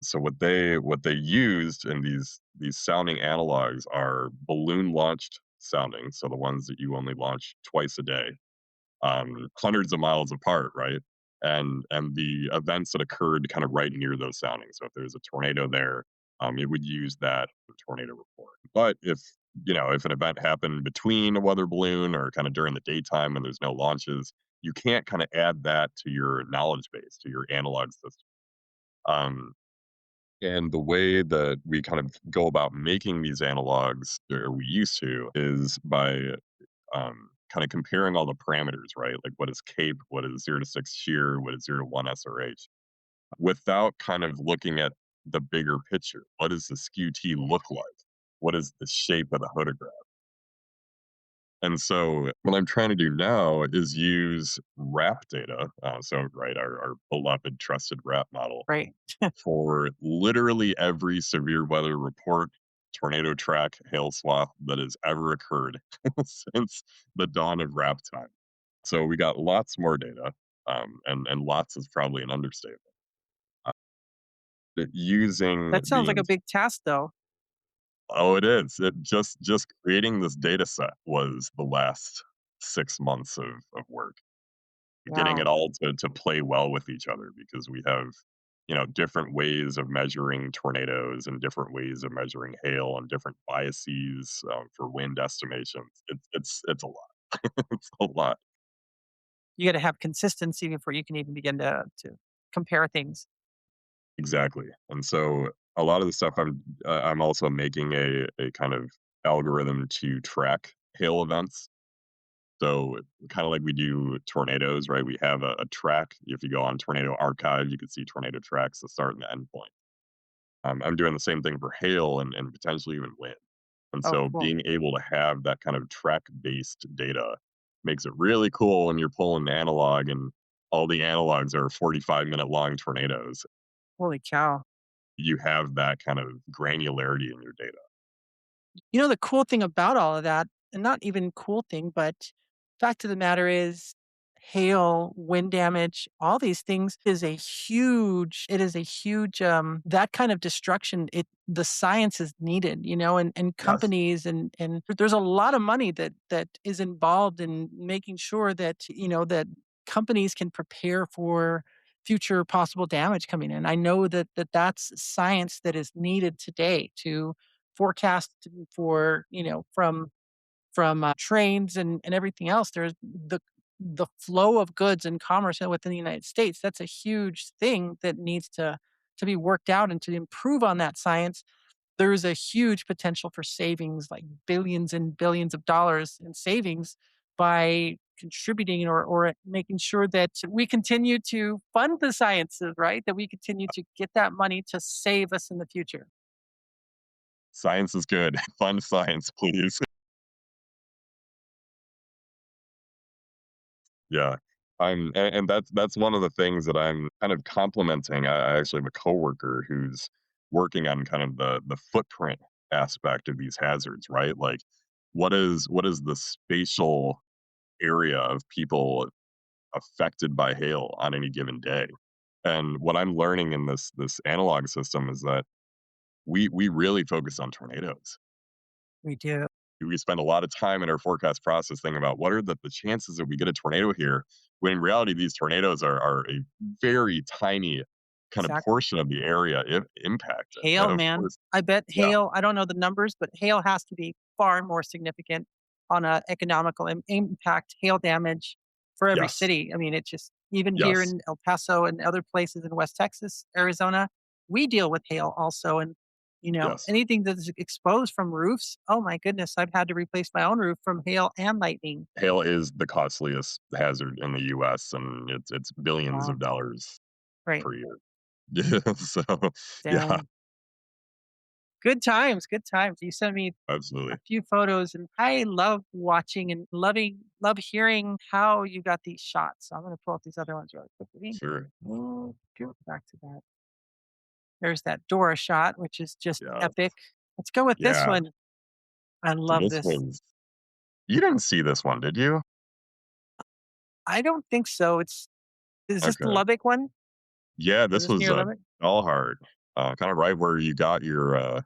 B: So what they used in these sounding analogs are balloon launched sounding, so the ones that you only launch twice a day, hundreds of miles apart, right? And the events that occurred kind of right near those soundings. So if there's a tornado there, it would use that tornado report. But if an event happened between a weather balloon or kind of during the daytime and there's no launches, you can't kind of add that to your knowledge base, to your analog system. Um, and the way that we kind of go about making these analogs, or we used to, is by kind of comparing all the parameters, right? Like what is CAPE, what is 0 to 6 shear, what is 0 to 1 SRH, without kind of looking at the bigger picture. What does the skew T look like? What is the shape of the photograph? And so what I'm trying to do now is use RAP data. So, right, our beloved trusted RAP model
A: Right.
B: for literally every severe weather report, tornado track, hail swath that has ever occurred since the dawn of RAP time. So we got lots more data, and lots is probably an understatement. Uh, that using
A: That sounds like a
B: these,
A: big task, though.
B: oh, it is. It just creating this data set was the last 6 months of work, getting it
A: Wow.
B: all to play well with each other because we have different ways of measuring tornadoes and different ways of measuring hail and different biases for wind estimations. It's a lot. It's a lot.
A: You got to have consistency before you can even begin to compare things.
B: Exactly. And so a lot of the stuff I'm also making a kind of algorithm to track hail events. So kind of like we do tornadoes, right? We have a track. If you go on Tornado Archive, you can see tornado tracks, the start and the end point. I'm doing the same thing for hail and potentially even wind. And
A: Oh,
B: so
A: cool.
B: being able to have that kind of track based data makes it really cool when you're pulling analog and all the analogs are 45-minute long tornadoes.
A: Holy cow.
B: You have that kind of granularity in your data.
A: The cool thing about all of that, and not even cool thing, but fact of the matter is hail, wind damage, all these things it is a huge that kind of destruction, the science is needed, and
B: Yes.
A: companies and there's a lot of money that is involved in making sure that, that companies can prepare for future possible damage coming in. I know that's science that is needed today to forecast for, from trains and everything else. There's the flow of goods and commerce within the United States. That's a huge thing that needs to be worked out and to improve on that science. There's a huge potential for savings, like billions and billions of dollars in savings by contributing or making sure that we continue to fund the sciences, right? That we continue to get that money to save us in the future.
B: Science is good. Fund science, please. Yeah. And that's one of the things that I'm kind of complimenting. I actually have a coworker who's working on kind of the footprint aspect of these hazards, right? Like what is the spatial area of people affected by hail on any given day? And what I'm learning in this analog system is that we really focus on tornadoes.
A: We do.
B: We spend a lot of time in our forecast process thinking about what are the chances that we get a tornado here, when in reality, these tornadoes are a very tiny kind of
A: Exactly.
B: portion of the area impacted.
A: Hail,
B: And of
A: man.
B: course,
A: I bet
B: yeah,
A: hail, I don't know the numbers, but hail has to be far more significant on a economical impact, hail damage for every
B: yes,
A: city. I mean, it's just even here
B: yes,
A: in El Paso and other places in West Texas, Arizona, we deal with hail also. And,
B: yes.
A: anything that's exposed from roofs, oh my goodness, I've had to replace my own roof from hail and lightning.
B: Hail is the costliest hazard in the US, and it's billions
A: Wow.
B: of dollars
A: Right.
B: per year. Yeah, so, yeah,
A: Dang. Good times, good times. You sent me a
B: absolutely.
A: few photos and I love watching and love hearing how you got these shots. So I'm gonna pull up these other ones really quickly.
B: Sure.
A: Go back to that. There's that Dora shot, which is just
B: Yeah,
A: epic. Let's go with this
B: yeah.
A: one. I
B: So
A: love
B: this
A: this.
B: was you didn't see this one, did you?
A: I don't think so. Is this the
B: Okay.
A: Lubbock one?
B: Yeah,
A: Is
B: this
A: this
B: was,
A: near Lubbock?
B: Dalhart, kinda right where you got your,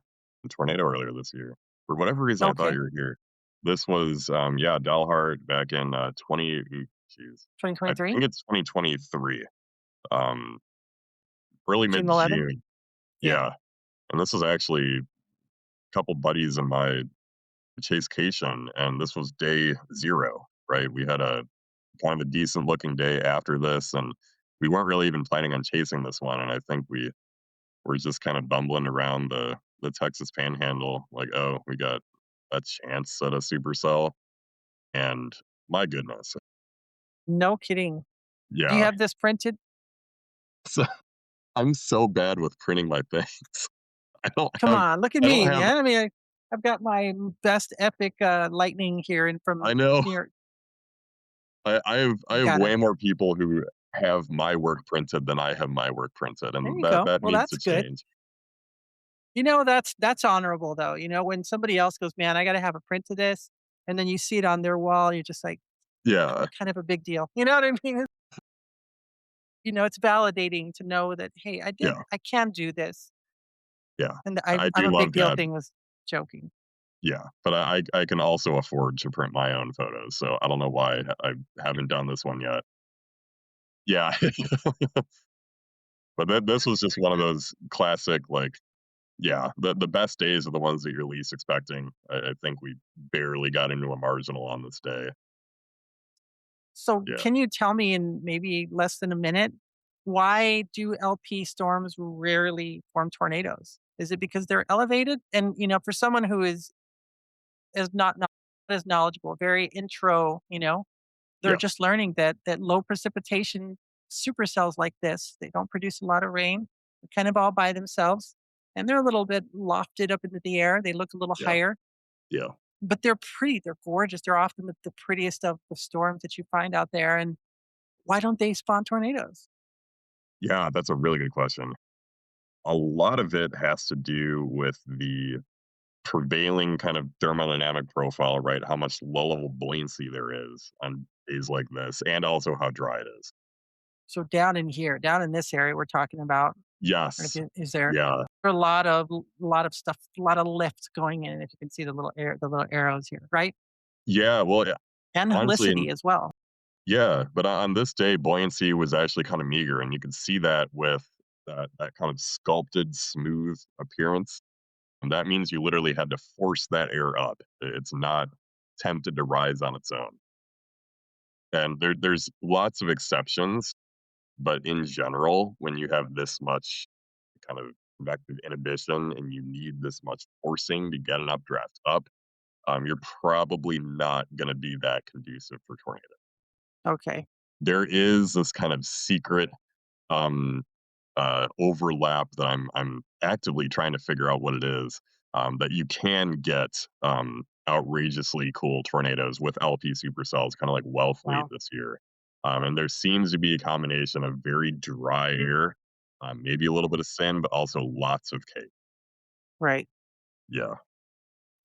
B: tornado earlier this year. For whatever reason, I thought
A: Okay.
B: you were here. This was, yeah, Dalhart back in,
A: 2023?
B: I think it's 2023, um, early
A: June 11th?
B: mid-June.
A: Yeah.
B: Yeah, and this was actually a couple buddies of my chasecation, and this was day 0, right? We had a kind of a decent looking day after this, and we weren't really even planning on chasing this one, and I think we're just kind of bumbling around the Texas Panhandle, like, oh, we got a chance at a supercell, and my goodness,
A: No kidding. Do you
B: yeah.
A: have this printed?
B: So I'm so bad with printing my things. I don't
A: Come
B: have,
A: on, look at
B: I don't
A: me,
B: have.
A: man. I mean, I've got my best epic lightning here and
B: I
A: from
B: know.
A: near.
B: I
A: I've
B: have
A: got it.
B: way more people who have my work printed than I have my work printed,
A: There
B: and
A: you
B: that
A: go.
B: that
A: Well,
B: needs
A: that's
B: to
A: good.
B: change.
A: That's honorable though. When somebody else goes, man, I got to have a print of this, and then you see it on their wall, you're just like,
B: Yeah,
A: kind of a big deal. You know what I mean? It's validating to know that hey,
B: yeah,
A: I can do this,
B: yeah.
A: and
B: I
A: I'm
B: do
A: a big
B: love
A: deal
B: that.
A: thing was joking.
B: Yeah, but I can also afford to print my own photos, so I don't know why I haven't done this one yet. Yeah. But this was just one of those classic, like, yeah, the best days are the ones that you're least expecting. I think we barely got into a marginal on this day.
A: So,
B: Yeah,
A: can you tell me in maybe less than a minute, why do LP storms rarely form tornadoes? Is it because they're elevated? And, for someone who is not as knowledgeable, very intro, they're
B: yeah,
A: just learning that low precipitation supercells like this, they don't produce a lot of rain. They're kind of all by themselves, and they're a little bit lofted up into the air. They look a little
B: yeah,
A: higher,
B: yeah.
A: but they're pretty. They're gorgeous. They're often the prettiest of the storms that you find out there. And why don't they spawn tornadoes?
B: Yeah, that's a really good question. A lot of it has to do with the prevailing kind of thermodynamic profile, right? How much low level buoyancy there is on days like this, and also how dry it is.
A: So down in here, down in this area we're talking about, right,
B: Yes.
A: is there
B: Yeah.
A: a lot of stuff, a lot of lift going in, if you can see the little arrows here, right?
B: Yeah. Well, yeah,
A: And
B: honestly,
A: helicity as well.
B: yeah. But on this day, buoyancy was actually kind of meager. And you can see that with that kind of sculpted, smooth appearance. And that means you literally had to force that air up. It's not tempted to rise on its own. And there's lots of exceptions. But in general, when you have this much kind of convective inhibition and you need this much forcing to get an updraft up, you're probably not going to be that conducive for tornado.
A: Okay.
B: There is this kind of secret um, overlap that I'm actively trying to figure out what it is. That you can get outrageously cool tornadoes with LP supercells, kind of like Wellfleet
A: Wow.
B: this year. And there seems to be a combination of very dry air, maybe a little bit of sin, but also lots of cake.
A: Right.
B: Yeah,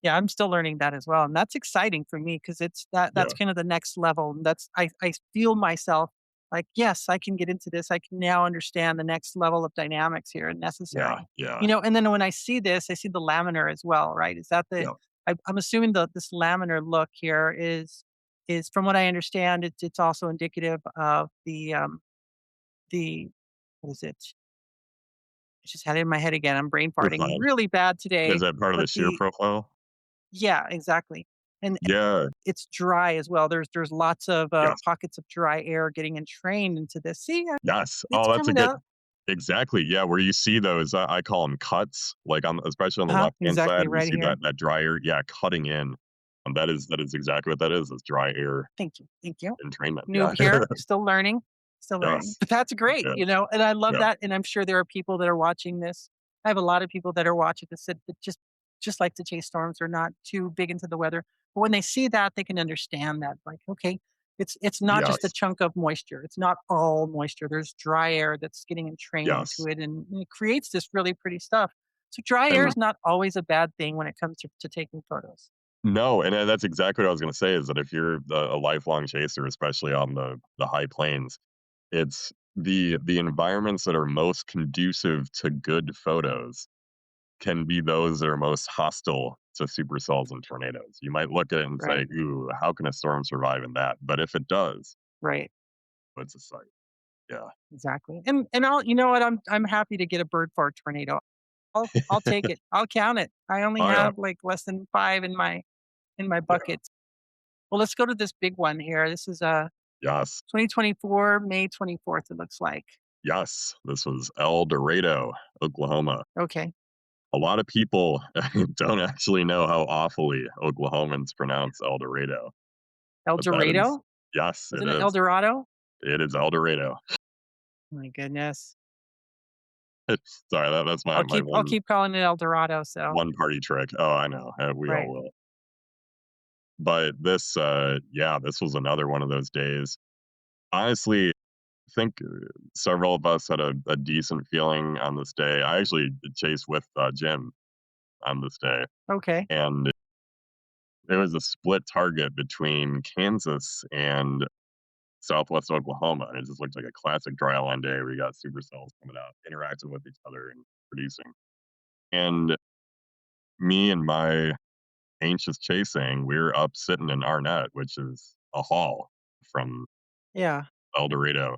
A: Yeah, I'm still learning that as well, and that's exciting for me because that's
B: yeah,
A: kind of the next level. And that's I feel myself like, yes, I can get into this. I can now understand the next level of dynamics here and
B: yeah,
A: necessary.
B: yeah,
A: And then when I see this, I see the laminar as well, right? Is that the
B: yeah.
A: I'm assuming this laminar look here is from what I understand, it's also indicative of the what is it? I just had it in my head again. I'm brain
B: You're
A: farting
B: fine.
A: really bad
B: Is
A: today.
B: that part of the
A: But
B: shear profile?
A: yeah, exactly. And
B: Yeah.
A: it's dry as well. There's lots of,
B: Yes.
A: pockets of dry air getting entrained into this. See,
B: Yes.
A: it's
B: Oh, that's a
A: coming
B: good.
A: up.
B: Exactly, yeah, where you see those, I call them cuts, like, on especially on the
A: Uh-huh,
B: left-hand
A: exactly,
B: side, where you
A: right
B: see
A: here.
B: that dry air, yeah, cutting in, that is exactly what that is dry air
A: Thank you.
B: entrainment,
A: Noob
B: yeah.
A: here, still learning.
B: Yes,
A: But that's great,
B: yeah,
A: and I love
B: yeah,
A: that, and I'm sure there are people that are watching this. I have a lot of people that are watching this that just like to chase storms. They're not too big into the weather. But when they see that, they can understand that, like, okay, it's not just a
B: yes,
A: chunk of moisture. It's not all moisture. There's dry air that's getting entrained into
B: yes,
A: it, and it creates this really pretty stuff. So dry air
B: and
A: is not always a bad thing when it comes to taking photos.
B: no, and that's exactly what I was gonna say, is that if you're a lifelong chaser, especially on the high plains, it's the environments that are most conducive to good photos can be those that are most hostile to supercells and tornadoes. You might look at it and
A: Right.
B: say, "Ooh, how can a storm survive in that?" But if it does,
A: Right.
B: it's a sight. Yeah.
A: Exactly. And I'll you know what? I'm happy to get a bird fart tornado. I'll take it. I'll count it. I only
B: Oh, yeah.
A: have like less than 5 in my
B: Yeah.
A: bucket. Well, let's go to this big one here. This is
B: Yes.
A: 2024, May 24th, it looks like.
B: Yes. This was El Dorado, Oklahoma.
A: Okay.
B: A lot of people don't actually know how awfully Oklahomans pronounce El Dorado,
A: El
B: but that is,
A: Dorado?
B: yes, it
A: Isn't it El
B: is.
A: Dorado?
B: It is El Dorado.
A: My goodness.
B: Sorry, that's my
A: I'll
B: one
A: keep calling it El Dorado, so
B: one party trick. Oh, I know. We all
A: right.
B: will. But this, yeah, this was another one of those days. Honestly, I think several of us had a decent feeling on this day. I actually chased with Jim on this day,
A: Okay.
B: and it was a split target between Kansas and Southwest Oklahoma, and it just looked like a classic dry land day where you got supercells coming out, interacting with each other and producing. And me and my anxious chasing, we were up sitting in Arnett, which is a haul from
A: Yeah.
B: El Dorado.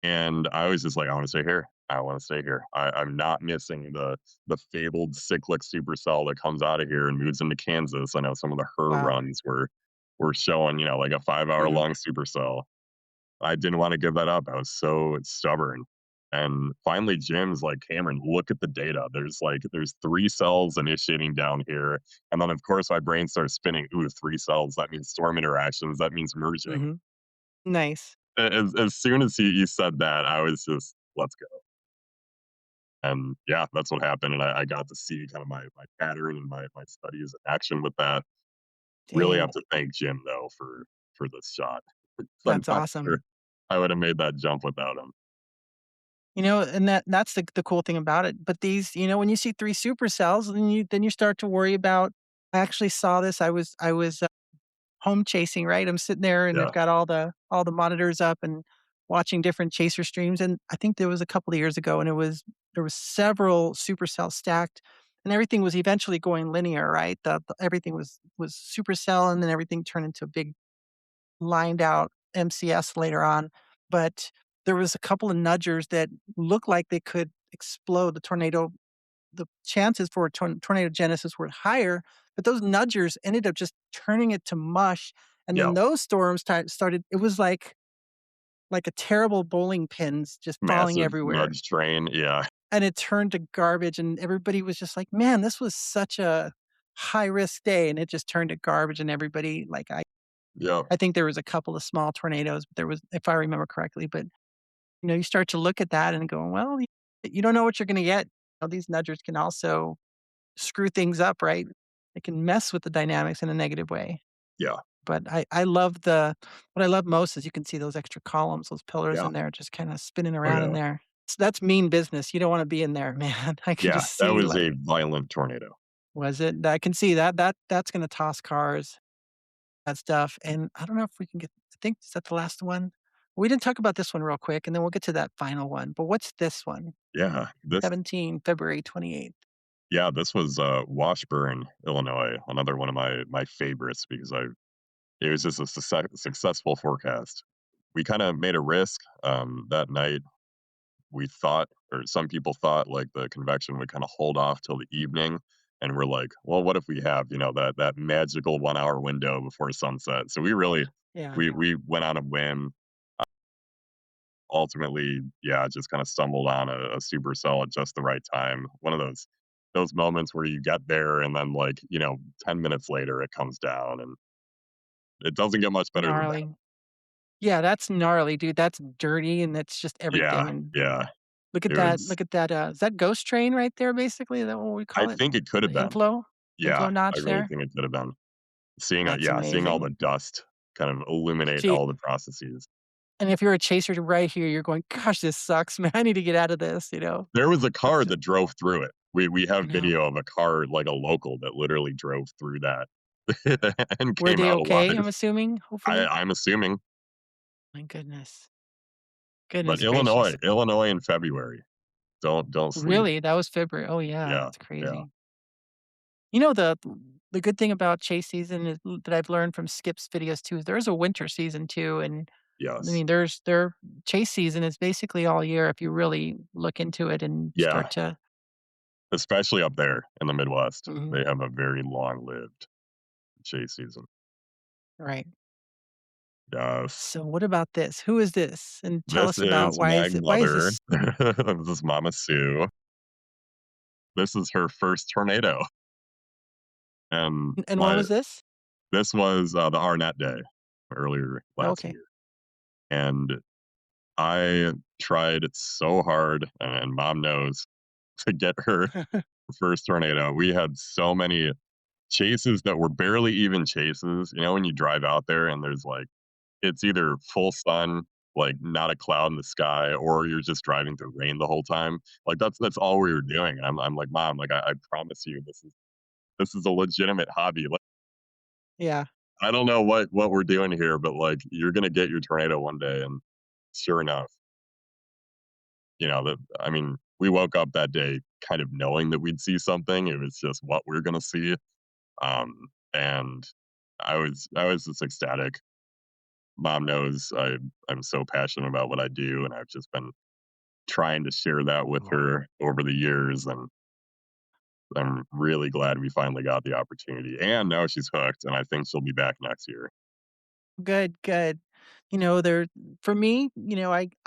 B: And I was just like, I want to stay here. I want to stay here. I'm not missing the fabled cyclic supercell that comes out of here and moves into Kansas. I know some of the her
A: Wow.
B: runs were showing, like a 5 hour
A: Mhm.
B: long supercell. I didn't want to give that up. I was so stubborn. And finally, Jim's like, Cameron, look at the data. There's 3 cells initiating down here. And then of course my brain starts spinning. Ooh, 3 cells. That means storm interactions. That means merging.
A: Mhm. Nice.
B: As soon as he said that, I was just, let's go. And yeah, that's what happened. And I got to see kind of my pattern and my studies in action with that. Really have
A: Dang.
B: to thank Jim though for this shot. I'm
A: That's
B: not sure
A: awesome.
B: I would have made that jump without him.
A: And that's the cool thing about it. But these, when you see 3 supercells, then you start to worry about I actually saw this. I was home chasing, right? I'm sitting there and I've
B: Yeah.
A: got all the monitors up and watching different chaser streams. And I think there was a couple of years ago, and there was several supercells stacked, and everything was eventually going linear, right? Everything was supercell, and then everything turned into a big lined out MCS later on. But there was a couple of nudgers that looked like they could explode the chances for tornado genesis were higher, but those nudgers ended up just turning it to mush. And
B: Yeah.
A: then those storms started. It was like a terrible bowling pins just falling
B: Massive
A: everywhere,
B: nudge train. Yeah.
A: and it turned to garbage. And everybody was just like, "Man, this was such a high risk day," and it just turned to garbage. And everybody like
B: Yep.
A: I think there was a couple of small tornadoes, but there was, if I remember correctly. But you start to look at that and go, well, you don't know what you're going to get. These nudgers can also screw things up, right? It can mess with the dynamics in a negative way.
B: Yeah.
A: But I love the what I love most is you can see those extra columns, those pillars
B: Yeah.
A: in there just kinda spinning
B: Oh,
A: around in
B: yeah.
A: there. That's mean business. You don't wanna be in there, man. I can
B: Yeah.
A: just
B: That
A: see,
B: was
A: like,
B: a violent tornado.
A: was it? I can see that's gonna toss cars, that stuff. And I don't know if we can get I think is that the last one? We didn't talk about this one real quick, and then we'll get to that final one. But what's this one?
B: Yeah.
A: 17 February 28th.
B: This was Washburn, Illinois. Another one of my favorites because it was just a successful forecast. We kind of made a risk that night. We thought, or some people thought, like the convection would kind of hold off till the evening, and we're like, well, what if we have that magical 1 hour window before sunset? So we really
A: Yeah,
B: we went on a whim. Ultimately, yeah, just kind of stumbled on a supercell at just the right time. One of those moments where you get there and then, like, 10 minutes later it comes down, and it doesn't get much better than that.
A: gnarly. Yeah, that's gnarly, dude. That's dirty, and that's just everything.
B: Yeah,
A: And
B: yeah.
A: look at
B: It
A: that.
B: was
A: Look at that. Is that ghost train right there? Basically, is that what we
B: I
A: call it?
B: think it could
A: The
B: have been.
A: inflow
B: Yeah, I
A: notch
B: really
A: there.
B: think it could have been.
A: That's
B: Seeing all
A: amazing.
B: the dust kind of illuminate
A: See,
B: all the processes.
A: and if you're a chaser right here, you're going, "Gosh, this sucks, man. I need to get out of this."
B: There was a
A: That's
B: car
A: just
B: that drove through it. We
A: I
B: have
A: know.
B: video of a car, like a local, that literally drove through that and
A: Were
B: came
A: they
B: out
A: okay? I'm
B: alive.
A: assuming. Hopefully.
B: I'm assuming.
A: My goodness.
B: But
A: Goodness
B: Illinois,
A: gracious.
B: Illinois in February. Don't sleep.
A: Really? That was February. Oh yeah,
B: Yeah,
A: that's
B: yeah,
A: crazy. The good thing about chase season is that I've learned from Skip's videos too is there's a winter season too. And I
B: yes,
A: mean, their chase season is basically all year if you really look into it and
B: yeah.
A: start to.
B: Especially up there in the Midwest,
A: Mhm,
B: they have a very long-lived chase season.
A: right.
B: Yes,
A: So what about this? Who is this? And tell
B: this
A: us about
B: is my
A: why is
B: mother.
A: this
B: This is Mama Sue. This is her first tornado, and
A: and when
B: my
A: was this?
B: this was the Arnett Day earlier last
A: Okay.
B: year, and I tried so hard, and Mom knows, to get her first tornado. We had so many chases that were barely even chases. When you drive out there and there's like it's either full sun, like not a cloud in the sky, or you're just driving through rain the whole time. Like that's all we were doing. And I'm like, Mom, like I promise you, this is a legitimate hobby. Like
A: Yeah.
B: I don't know what we're doing here, but like you're gonna get your tornado one day. And sure enough, I mean, we woke up that day kind of knowing that we'd see something. It was just what we're gonna see. And I was just ecstatic. Mom knows I'm so passionate about what I do, and I've just been trying to share that with her over the years, and I'm really glad we finally got the opportunity, and now she's hooked, and I think she'll be back next year.
A: Good, good. There for me,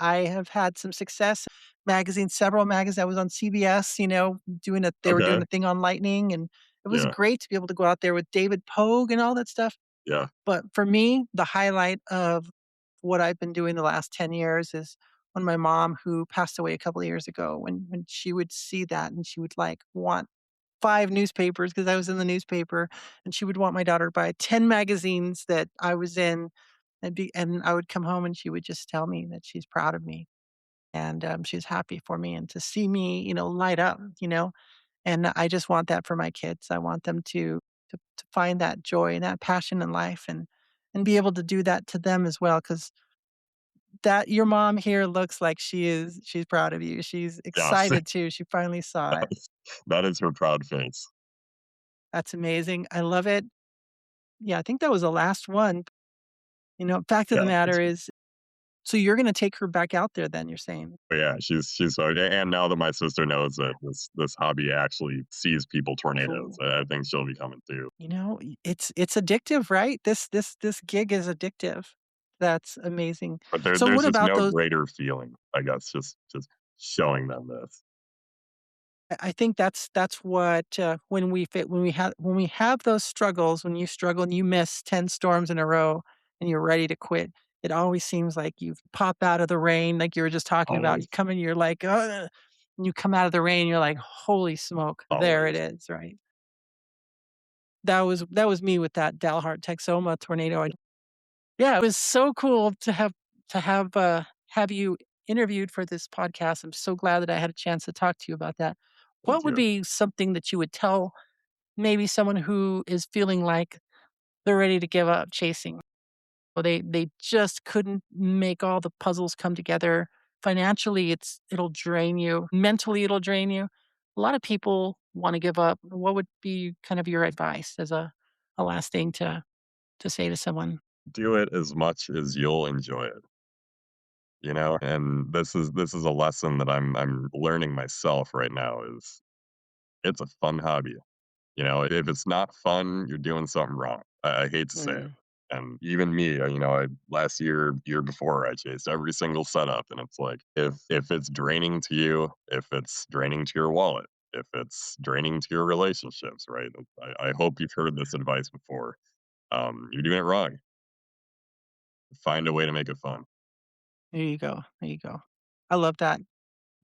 A: I have had some success. Magazines, several magazines. I was on CBS, they were doing
B: Okay.
A: the thing on lightning, and it was
B: Yeah.
A: great to be able to go out there with David Pogue and all that stuff.
B: Yeah.
A: But for me, the highlight of what I've been doing the last 10 years is when my mom, who passed away a couple of years ago, when she would see that and she would like want 5 newspapers because I was in the newspaper, and she would want my daughter to buy 10 magazines that I was in, and I would come home and she would just tell me that she's proud of me and, she's happy for me and to see me, light up, and I just want that for my kids. I want them to find that joy and that passion in life and be able to do that to them as well. Because that your mom here looks like she's proud of you. She's
B: Yes.
A: excited too. She finally saw it.
B: That is her proud face.
A: That's amazing. I love it. Yeah, I think that was the last one. Fact of the
B: Yeah.
A: matter is, so you're gonna take her back out there then, you're saying?
B: But yeah, she's so, and now that my sister knows that this hobby actually sees people tornadoes,
A: Cool.
B: I think she'll be coming too.
A: It's addictive, right? This gig is addictive. That's amazing.
B: But
A: So
B: there's
A: what
B: just
A: about
B: no
A: those
B: greater feeling, I guess, just showing them this.
A: I think that's what, when we have those struggles, when you struggle and you miss 10 storms in a row and you're ready to quit, it always seems like you pop out of the rain, like you were just talking about. You
B: Always,
A: come in, you're like, "Ugh," and you come out of the rain, you're like, "Holy smoke, there it
B: always.
A: is," right? That was me with that Dalhart, Texoma tornado. Yeah, it was so cool to have you interviewed for this podcast. I'm so glad that I had a chance to talk to you about that.
B: Thank
A: What would
B: you.
A: be something that you would tell maybe someone who is feeling like they're ready to give up chasing? Or they just couldn't make all the puzzles come together. Financially, it'll drain you. Mentally, it'll drain you. A lot of people want to give up. What would be kind of your advice as a last thing to say to someone?
B: Do it as much as you'll enjoy it, you know? And this is a lesson that I'm learning myself right now is it's a fun hobby. You know, if it's not fun, you're doing something wrong. I hate to say it.
A: Mm.
B: And even me, last year before, I chased every single setup, and it's like if it's draining to you, if it's draining to your wallet, if it's draining to your relationships, right? I hope you've heard this advice before. You're doing it wrong. Find a way to make it fun.
A: There you go. There you go. I love that.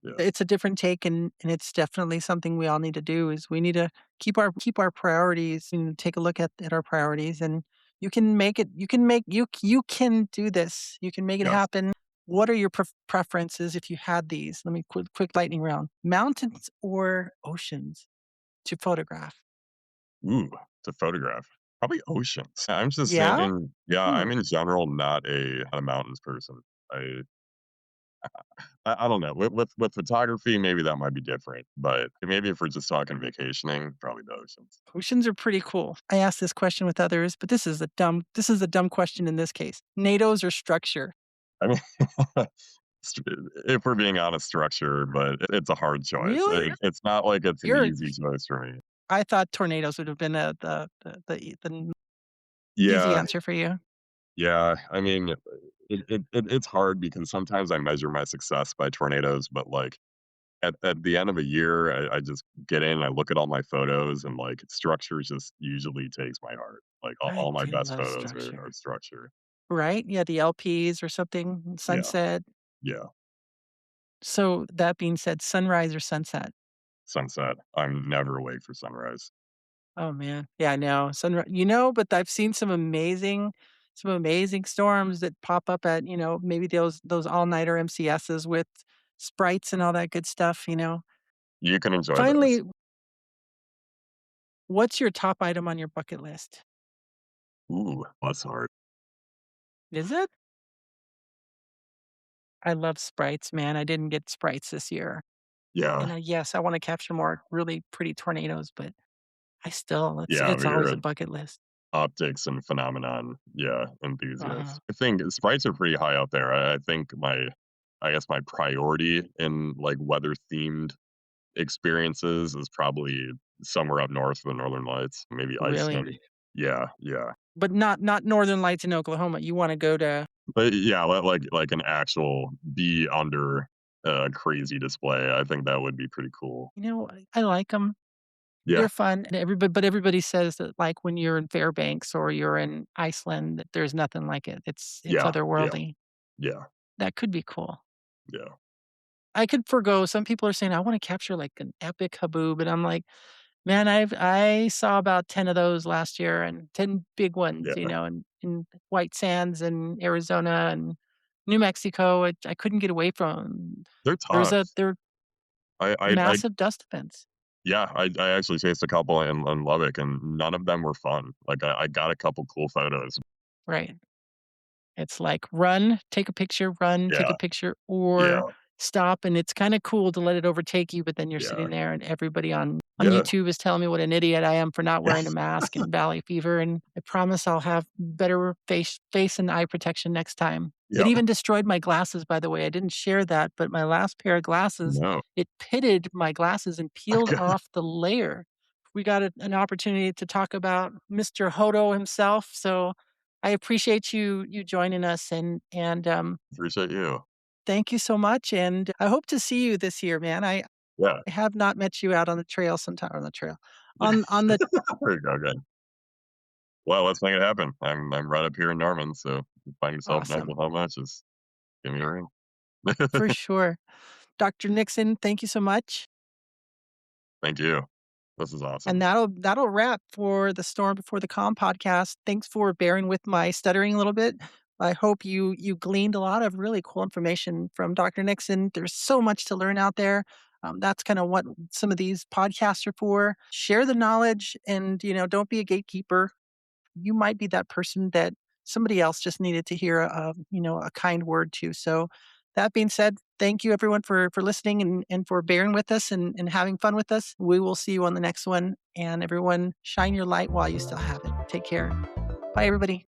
B: Yeah.
A: It's a different take and it's definitely something we all need to do is we need to keep our priorities and take a look at our priorities and you can make it you can do this. You can make it
B: Yes.
A: happen. What are your preferences if you had these? Let me quick lightning round. Mountains or oceans to photograph?
B: Ooh, to photograph. Probably oceans. I'm just
A: Yeah?
B: yeah,
A: Hmm.
B: I'm in general not a mountains person. I I don't know. With photography, maybe that might be different, but maybe if we're just talking vacationing, probably the oceans.
A: Oceans are pretty cool. I asked this question with others, but this is a dumb question in this case. NATO's or structure?
B: I mean, if we're being honest, structure, but it's a hard choice.
A: Really?
B: It's not like it's an
A: You're
B: easy choice for me.
A: I thought tornadoes would have been, the easy
B: Yeah,
A: answer for you.
B: yeah. I mean, it's hard because sometimes I measure my success by tornadoes, but like at the end of a year, I just get in, I look at all my photos, and like structure just usually takes my heart. Like
A: I
B: all my
A: do
B: best
A: love
B: photos are
A: structure.
B: structure.
A: Right? Yeah, the LPs or something,
B: Yeah,
A: sunset.
B: yeah.
A: So, that being said, sunrise or sunset?
B: Sunset. I'm never awake for sunrise.
A: Oh, man. Yeah, I know. But I've seen some amazing storms that pop up at, maybe those all-nighter MCSs with sprites and all that good stuff.
B: You can enjoy those.
A: Finally, what's your top item on your bucket list?
B: Ooh, that's hard.
A: Is it? I love sprites, man. I didn't get sprites this year.
B: Yeah,
A: And, yes, I wanna capture more really pretty tornadoes, but I still
B: yeah,
A: it's
B: you're
A: always a
B: an
A: bucket list.
B: optics and phenomenon, yeah,
A: Uh-huh.
B: enthusiast. I think sprites are pretty high out there. I think I guess my priority in like weather themed experiences is probably somewhere up north of the Northern Lights, maybe
A: Really?
B: Iceland. Yeah, yeah.
A: But not Northern Lights in Oklahoma. You wanna go to
B: But yeah, like an actual be under a crazy display. I think that would be pretty cool.
A: I like 'em.
B: Yeah,
A: They're fun, and everybody says that, like, when you're in Fairbanks or you're in Iceland, that there's nothing like it. It's
B: yeah, yeah,
A: otherworldly.
B: yeah,
A: That could be cool.
B: yeah,
A: I could forgo some people are saying, "I wanna capture, like, an epic haboob," and I'm like, "Man, I saw about 10 of those last year and 10 big ones,
B: yeah.
A: in White Sands and Arizona and New Mexico." I couldn't get away from 'em.
B: They're tough.
A: They're
B: I
A: massive dust events.
B: yeah, I actually chased a couple in Lubbock, and none of them were fun. Like, I got a couple cool photos.
A: Right. It's like run, take a picture, run, take
B: Yeah,
A: a picture,
B: yeah,
A: or stop, and it's kinda cool to let it overtake you, but then you're
B: yeah,
A: sitting there and everybody on
B: yeah,
A: YouTube is telling me what an idiot I am for not
B: yeah,
A: wearing a mask and valley fever, and I promise I'll have better face and eye protection next time. It
B: yeah.
A: even destroyed my glasses, by the way, I didn't share that, but my last pair of glasses,
B: No.
A: it pitted my glasses and peeled off the layer. We got an opportunity to talk about Mr. Hodo himself, so I appreciate you joining us and
B: Appreciate you.
A: thank you so much, and I hope to see you this year, man.
B: Yeah.
A: I have not met you out on the trail sometime on the trail.
B: Yeah.
A: On the
B: There you go, good. Well, let's make it happen. I'm right up here in Norman, so if you find yourself in
A: Awesome.
B: Oklahoma, just give me a ring.
A: For sure. Doctor Nixon, thank you so much.
B: Thank you. This is
A: And
B: awesome.
A: that'll wrap for the Storm Before the Calm podcast. Thanks for bearing with my stuttering a little bit. I hope you gleaned a lot of really cool information from Dr. Nixon. There's so much to learn out there. That's kind of what some of these podcasts are for. Share the knowledge, and don't be a gatekeeper. You might be that person that somebody else just needed to hear a kind word to. So that being said, thank you everyone for listening and for bearing with us and having fun with us. We will see you on the next one. And everyone, shine your light while you still have it. Take care. Bye everybody.